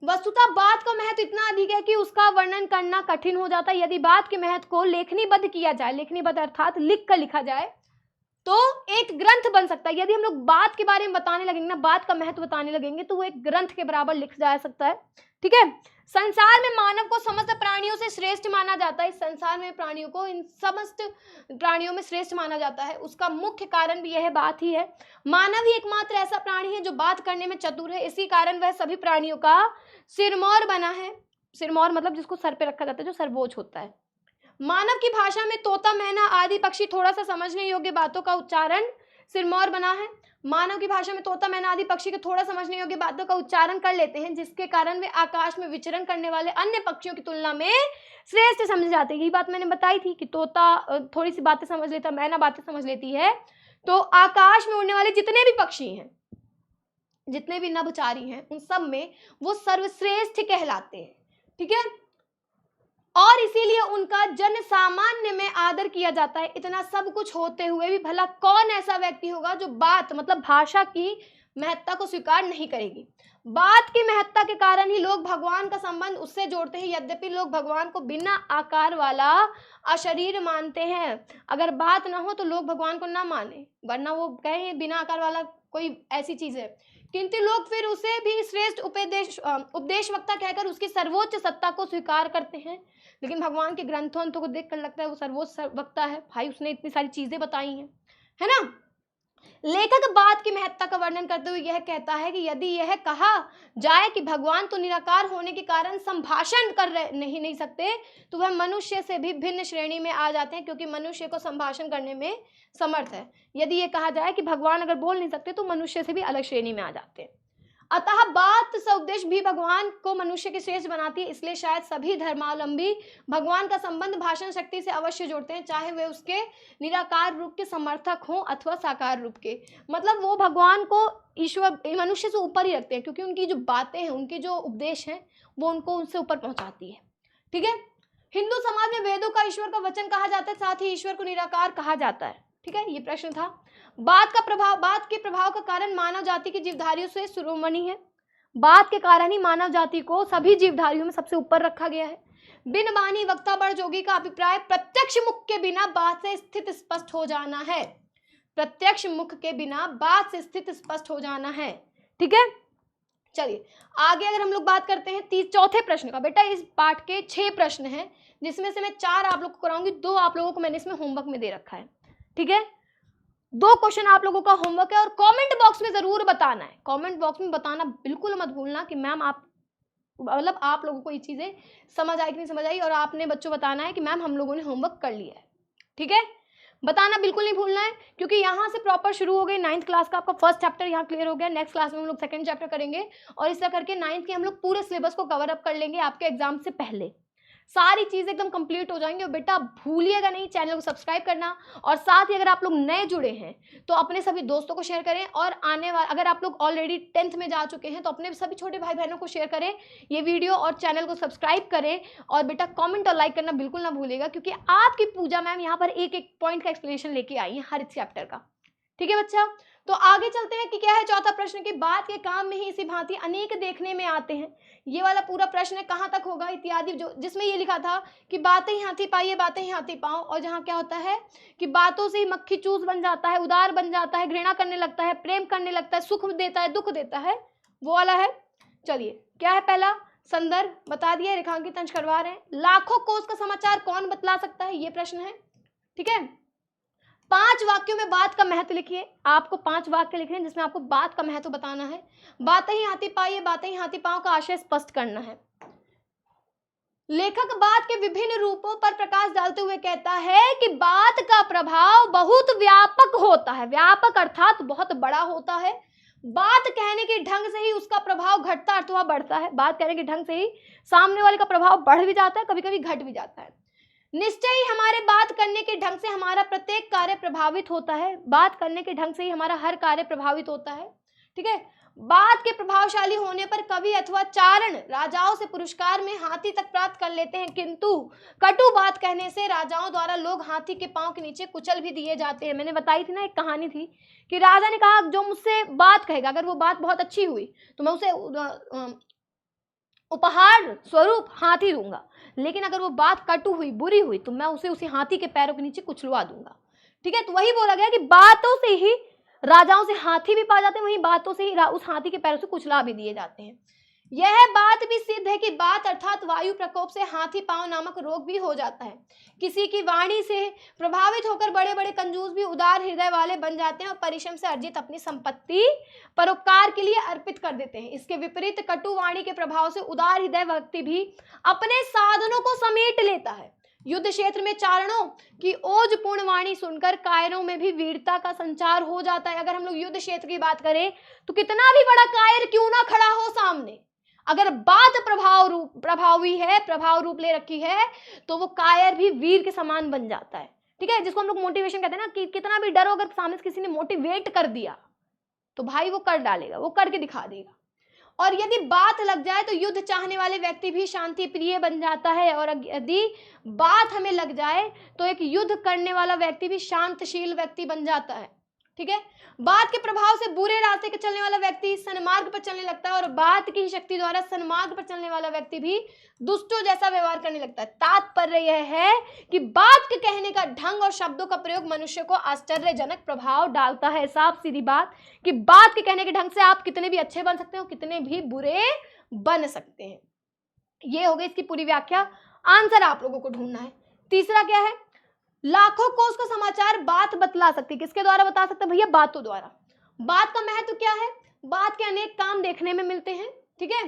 वस्तुतः बात का महत्व इतना अधिक है कि उसका वर्णन करना कठिन हो जाता है। यदि बात के महत्व को लेखनीबद्ध किया जाए, लेखनीबद्ध अर्थात लिख कर लिखा जाए, तो एक ग्रंथ बन सकता है। यदि हम लोग बात के बारे में बताने लगेंगे ना, बात का महत्व बताने लगेंगे, तो वो एक ग्रंथ के बराबर लिख जा सकता है। ठीक है। संसार में मानव को समस्त प्राणियों से श्रेष्ठ माना जाता है। इस संसार में प्राणियों को इन समस्त प्राणियों में श्रेष्ठ माना जाता है। उसका मुख्य कारण भी यह बात ही है, मानव ही एकमात्र ऐसा प्राणी है जो बात करने में चतुर है। इसी कारण वह सभी प्राणियों का सिरमौर बना है। सिरमौर मतलब जिसको सर पे रखा जाता है, जो सरबोझ होता है। मानव की भाषा में तोता, मैना आदि पक्षी थोड़ा सा समझने योग्य बातों का उच्चारण सिरमौर बना है। मानव की भाषा में तोता, मैना आदि पक्षी के थोड़ा समझने योग्य बातों का उच्चारण कर लेते हैं, जिसके कारण वे आकाश में विचरण करने वाले अन्य पक्षियों की तुलना में श्रेष्ठ समझे जाते हैं। यही बात मैंने बताई थी कि तोता थोड़ी सी बातें समझ लेता, मैना बातें समझ लेती है, तो आकाश में उड़ने वाले जितने भी पक्षी हैं, जितने भी नभचारी हैं, उन सब में वो सर्वश्रेष्ठ कहलाते हैं। ठीक है। और इसीलिए उनका जन सामान्य में आदर किया जाता है। इतना सब कुछ होते हुए भी भला कौन ऐसा व्यक्ति होगा जो बात मतलब भाषा की महत्ता को स्वीकार नहीं करेगी। बात की महत्ता के कारण ही लोग भगवान का संबंध उससे जोड़ते हैं। यद्यपि लोग भगवान को बिना आकार वाला अशरीर मानते हैं। अगर बात ना हो तो लोग भगवान को ना माने, वरना वो कहें बिना आकार वाला कोई ऐसी चीज है, किंतु लोग फिर उसे भी श्रेष्ठ उपदेश वक्ता कहकर उसकी सर्वोच्च सत्ता को स्वीकार करते हैं। लेकिन भगवान के ग्रंथों को देखकर लगता है वो सर्वोच्च वक्ता है, भाई उसने इतनी सारी चीजें बताई हैं, है ना। लेखक बात की महत्ता का वर्णन करते हुए यह कहता है कि यदि यह कहा जाए कि भगवान तो निराकार होने के कारण संभाषण कर नहीं सकते, तो वह मनुष्य से भी भिन्न श्रेणी में आ जाते हैं, क्योंकि मनुष्य को संभाषण करने में समर्थ है। यदि यह कहा जाए कि भगवान अगर बोल नहीं सकते तो मनुष्य से भी अलग श्रेणी में आ जाते हैं। अतः बात सउद्देश भी भगवान को मनुष्य के श्रेष्ठ बनाती है, इसलिए शायद सभी धर्मावलंबी भगवान का संबंध भाषण शक्ति से अवश्य जोड़ते हैं, चाहे वे उसके निराकार रूप के समर्थक हों अथवा साकार रूप के। मतलब वो भगवान को ईश्वर मनुष्य से ऊपर ही रखते हैं, क्योंकि उनकी जो बातें हैं, उनके जो उपदेश हैं, वो उनको उनसे ऊपर पहुंचाती है। ठीक है, हिंदू समाज में वेदों का ईश्वर का वचन कहा जाता है, साथ ही ईश्वर को निराकार कहा जाता है। ठीक है, ये प्रश्न था। बात के प्रभाव का कारण मानव जाति की जीवधारियों से शिरोमणि है। बात के कारण ही मानव जाति को सभी जीवधारियों में सबसे ऊपर रखा गया है। बिन बानी वक्ता बड़ जोगी का अभिप्राय प्रत्यक्ष मुख के बिना बात से स्थित स्पष्ट हो जाना है। प्रत्यक्ष मुख के बिना बात से स्थित स्पष्ट हो जाना है। ठीक है, चलिए आगे अगर हम लोग बात करते हैं चौथे प्रश्न का। बेटा इस पाठ के 6 प्रश्न हैं, जिसमें से मैं 4 आप लोग को कराऊंगी, 2 आप लोगों को मैंने इसमें होमवर्क में दे रखा है। ठीक है, 2 क्वेश्चन आप लोगों का होमवर्क है और कमेंट बॉक्स में जरूर बताना है। कमेंट बॉक्स में बताना बिल्कुल मत भूलना कि मैम आप लोगों को ये चीजें समझ आई कि नहीं समझ आई, और आपने बच्चों बताना है कि मैम हम लोगों ने होमवर्क कर लिया है। ठीक है, बताना बिल्कुल नहीं भूलना है, क्योंकि यहाँ से प्रॉपर शुरू हो गई 9th क्लास का। आपका फर्स्ट चैप्टर यहाँ क्लियर हो गया। नेक्स्ट क्लास में हम लोग 2nd चैप्टर करेंगे, और इस तरह करके 9th के हम लोग पूरे सिलेबस को कवर अप कर लेंगे आपके एग्जाम से पहले। सारी चीजें एकदम कंप्लीट हो जाएंगी। और बेटा भूलिएगा नहीं चैनल को सब्सक्राइब करना, और साथ ही अगर आप लोग नए जुड़े हैं तो अपने सभी दोस्तों को शेयर करें, और आने वाले अगर आप लोग ऑलरेडी 10th में जा चुके हैं तो अपने सभी छोटे भाई बहनों को शेयर करें ये वीडियो, और चैनल को सब्सक्राइब करें। और बेटा कमेंट और लाइक करना बिल्कुल ना भूलिएगा, क्योंकि आपकी पूजा मैम यहाँ पर एक एक पॉइंट का एक्सप्लेनेशन लेके आई है हर चैप्टर का। ठीक है बच्चा, तो आगे चलते हैं कि क्या है चौथा प्रश्न की। बात के काम में ही इसी भांति अनेक देखने में आते हैं। ये वाला पूरा प्रश्न है कहाँ तक होगा इत्यादि, जो जिसमें ये लिखा था कि बातें ही हाथी पाई, बातें ही हाथी पाओ, और जहाँ क्या होता है कि बातों से ही मक्खी चूस बन जाता है, उदार बन जाता है, घृणा करने लगता है, प्रेम करने लगता है, सुख देता है, दुख देता है, वो वाला है। चलिए क्या है पहला संदर्भ बता दिया, रेखांकित अंश करवा रहे हैं। लाखों कोस का समाचार कौन बतला सकता है, ये प्रश्न है। ठीक है, 5 वाक्यों में बात का महत्व लिखिए। आपको 5 वाक्य लिखने हैं जिसमें आपको बात का महत्व बताना है। बातें ही हाथी पाई, बातें ही हाथी पाओ का आशय स्पष्ट करना है। लेखक बात के विभिन्न रूपों पर प्रकाश डालते हुए कहता है कि बात का प्रभाव बहुत व्यापक होता है। व्यापक अर्थात बहुत बड़ा होता है। बात कहने के ढंग से ही उसका प्रभाव घटता अथवा बढ़ता है। बात कहने के ढंग से ही सामने वाले का प्रभाव बढ़ भी जाता है, कभी कभी घट भी जाता है। निश्चय ही हमारे बात करने के ढंग से हमारा प्रत्येक कार्य प्रभावित होता है। बात करने के ढंग से ही हमारा हर कार्य प्रभावित होता है। ठीक है, बात के प्रभावशाली होने पर कवि अथवा चारण राजाओं से पुरस्कार में हाथी तक प्राप्त कर लेते हैं, किंतु कटु बात कहने से राजाओं द्वारा लोग हाथी के पांव के नीचे कुचल भी दिए जाते हैं। मैंने बताई थी ना, एक कहानी थी कि राजा ने कहा जो मुझसे बात कहेगा, अगर वो बात बहुत अच्छी हुई तो मैं उसे उपहार स्वरूप हाथी दूंगा, लेकिन अगर वो बात कटु हुई, बुरी हुई, तो मैं उसे हाथी के पैरों के नीचे कुचलवा दूंगा। ठीक है, तो वही बोला गया कि बातों से ही राजाओं से हाथी भी पा जाते हैं, वहीं बातों से ही उस हाथी के पैरों से कुचला भी दिए जाते हैं। यह बात भी सिद्ध है कि बात अर्थात वायु प्रकोप से हाथी पांव नामक रोग भी हो जाता है। किसी की वाणी से प्रभावित होकर बड़े बड़े कंजूस भी उदार हृदय वाले बन जाते हैं और परिश्रम से अर्जित अपनी संपत्ति परोपकार के लिए अर्पित कर देते हैं। इसके विपरीत कटु वाणी के प्रभाव से उदार हृदय व्यक्ति भी अपने साधनों को समेट लेता है। युद्ध क्षेत्र में चारणों की ओजपूर्ण वाणी सुनकर कायरों में भी वीरता का संचार हो जाता है। अगर हम लोग युद्ध क्षेत्र की बात करें तो कितना भी बड़ा कायर क्यों ना खड़ा हो सामने, अगर बात प्रभाव रूप ले रखी है तो वो कायर भी वीर के समान बन जाता है। ठीक है, जिसको हम लोग मोटिवेशन कहते हैं ना, कि कितना भी डरो, अगर सामने से किसी ने मोटिवेट कर दिया तो भाई वो कर डालेगा, वो करके दिखा देगा। और यदि बात लग जाए तो युद्ध चाहने वाले व्यक्ति भी शांति प्रिय बन जाता है, और यदि बात हमें लग जाए तो एक युद्ध करने वाला व्यक्ति भी शांतशील व्यक्ति बन जाता है। ठीक है, बात के प्रभाव से बुरे रास्ते के चलने वाला व्यक्ति सन्मार्ग पर चलने लगता है, और बात की शक्ति द्वारा सन्मार्ग पर चलने वाला व्यक्ति भी दुष्टों जैसा व्यवहार करने लगता है। तात्पर्य यह है कि बात के कहने का ढंग और शब्दों का प्रयोग मनुष्य को आश्चर्यजनक प्रभाव डालता है। साफ सीधी बात कि बात के कहने के ढंग से आप कितने भी अच्छे बन सकते हो, कितने भी बुरे बन सकते हैं। ये हो गई इसकी पूरी व्याख्या। आंसर आप लोगों को ढूंढना है। तीसरा क्या है, लाखों कोस का समाचार बात बतला सकती है। किसके द्वारा बता सकते हैं भैया? बातों द्वारा। बात का महत्व क्या है? बात के अनेक काम देखने में मिलते हैं। ठीक है,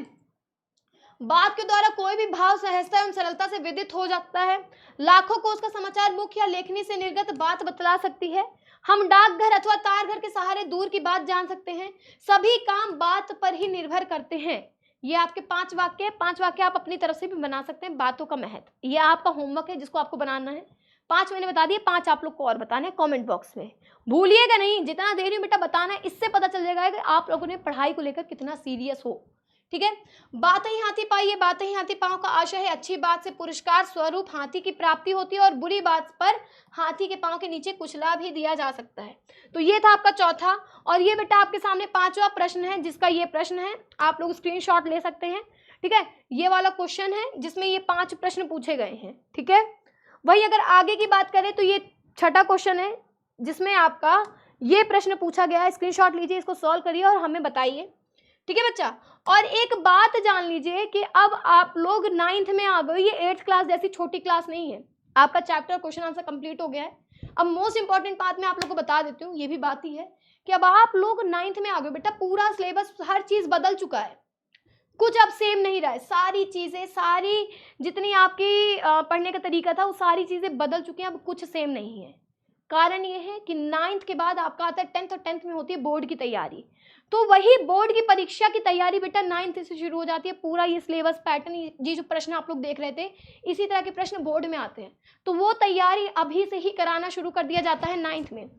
बात के द्वारा कोई भी भाव सहजता एवं सरलता से विदित हो जाता है। लाखों कोस का समाचार मुख या लेखनी से निर्गत बात बतला सकती है। हम डाकघर अथवा तार घर के सहारे दूर की बात जान सकते हैं। सभी काम बात पर ही निर्भर करते हैं। ये आपके 5 वाक्य है। 5 वाक्य आप अपनी तरफ से भी बना सकते हैं। बातों का महत्व, ये आपका होमवर्क है जिसको आपको बनाना है। 5 मैंने बता दिए, 5 आप लोग को और बताने हैं कमेंट बॉक्स में। भूलिएगा नहीं, जितना दे रही हूं बेटा बताना है, इससे पता चल जाएगा कि आप लोगों ने पढ़ाई को लेकर कितना सीरियस हो। ठीक है, बातें ही हाथी पाई है, बातें ही हाथी पाँव का आशय है। अच्छी बात से पुरस्कार स्वरूप हाथी की प्राप्ति होती है और बुरी बात पर हाथी के पाँव के नीचे कुचला भी दिया जा सकता है। तो ये था आपका चौथा। और ये बेटा आपके सामने 5वां प्रश्न है, जिसका ये प्रश्न है, आप लोग स्क्रीनशॉट ले सकते हैं। ठीक है, ये वाला क्वेश्चन है जिसमें ये 5 प्रश्न पूछे गए हैं। ठीक है, वही अगर आगे की बात करें तो ये छठा क्वेश्चन है जिसमें आपका ये प्रश्न पूछा गया है। स्क्रीनशॉट लीजिए, इसको सॉल्व करिए और हमें बताइए। ठीक है बच्चा, और एक बात जान लीजिए कि अब आप लोग 9th में आ गए। ये 8th क्लास जैसी छोटी क्लास नहीं है। आपका चैप्टर क्वेश्चन आंसर कंप्लीट हो गया है। अब मोस्ट इंपॉर्टेंट बात मैं आप लोगों को बता देती हूँ, ये भी बात ही है कि अब आप लोग 9th में आ गए बेटा। पूरा सिलेबस, हर चीज बदल चुका है, कुछ अब सेम नहीं रहा है। सारी चीजें, सारी जितनी आपकी पढ़ने का तरीका था वो सारी चीजें बदल चुकी हैं। अब कुछ सेम नहीं है। कारण ये है कि 9th के बाद आपका आता है 10th, और 10th में होती है बोर्ड की तैयारी। तो वही बोर्ड की परीक्षा की तैयारी बेटा 9th से शुरू हो जाती है। पूरा ये सिलेबस पैटर्न, ये जो प्रश्न आप लोग देख रहे थे, इसी तरह के प्रश्न बोर्ड में आते हैं। तो वो तैयारी अभी से ही कराना शुरू कर दिया जाता है 9th में।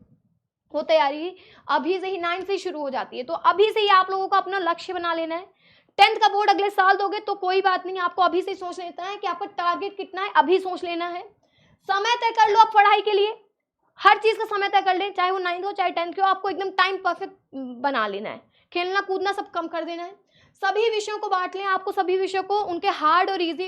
वो तैयारी अभी से ही 9th से ही शुरू हो जाती है। तो अभी से ही आप लोगों को अपना लक्ष्य बना लेना है। 10th का बोर्ड अगले साल दोगे तो कोई बात नहीं, आपको अभी से सोच लेना है कि आपका टारगेट कितना है, अभी सोच लेना है। समय तय कर लो आप पढ़ाई के लिए, हर चीज का समय तय कर लें, चाहे वो 9th हो चाहे 10th हो। आपको एकदम टाइम परफेक्ट बना लेना है। खेलना कूदना सब कम कर देना है। सभी विषयों को बांट लें। आपको सभी विषयों को उनके हार्ड और इजी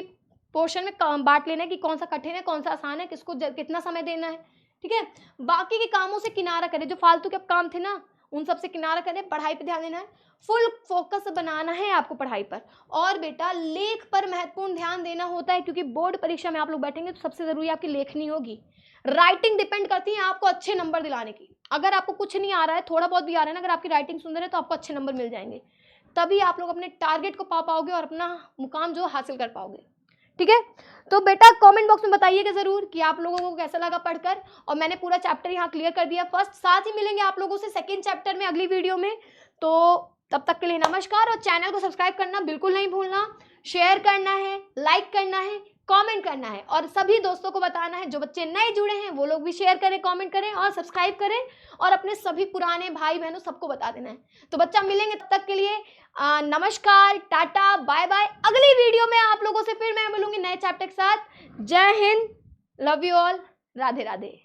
पोर्शन में बांट लेना है कि कौन सा कठिन है, कौन सा आसान है, किसको कितना समय देना है। ठीक है, बाकी के कामों से किनारा करें, जो फालतू के काम थे ना उन सब से किनारा करें। पढ़ाई पे ध्यान देना है, फुल फोकस बनाना है आपको पढ़ाई पर। और बेटा लेख पर महत्वपूर्ण ध्यान देना होता है, क्योंकि बोर्ड परीक्षा में आप लोग बैठेंगे तो सबसे जरूरी आपकी लेखनी होगी। राइटिंग डिपेंड करती है आपको अच्छे नंबर दिलाने की। अगर आपको कुछ नहीं आ रहा है, थोड़ा बहुत भी आ रहा है ना, अगर आपकी राइटिंग सुंदर है तो आपको अच्छे नंबर मिल जाएंगे। तभी आप लोग अपने टारगेट को पा पाओगे और अपना मुकाम जो हासिल कर पाओगे। ठीक है, तो बेटा कमेंट बॉक्स में बताइएगा जरूर कि आप लोगों को कैसा लगा पढ़कर। और मैंने पूरा चैप्टर यहाँ क्लियर कर दिया फर्स्ट। साथ ही मिलेंगे आप लोगों से सेकंड चैप्टर में अगली वीडियो में। तो तब तक के लिए नमस्कार, और चैनल को सब्सक्राइब करना बिल्कुल नहीं भूलना। शेयर करना है, लाइक करना है, कमेंट करना है, और सभी दोस्तों को बताना है। जो बच्चे नए जुड़े हैं वो लोग भी शेयर करें, कमेंट करें और सब्सक्राइब करें, और अपने सभी पुराने भाई बहनों सबको बता देना है। तो बच्चा मिलेंगे, तब तक के लिए नमस्कार, टाटा, बाय बाय। अगली वीडियो में आप लोगों से फिर मैं मिलूंगी नए चैप्टर के साथ। जय Hind, love you all, Radhe Radhe.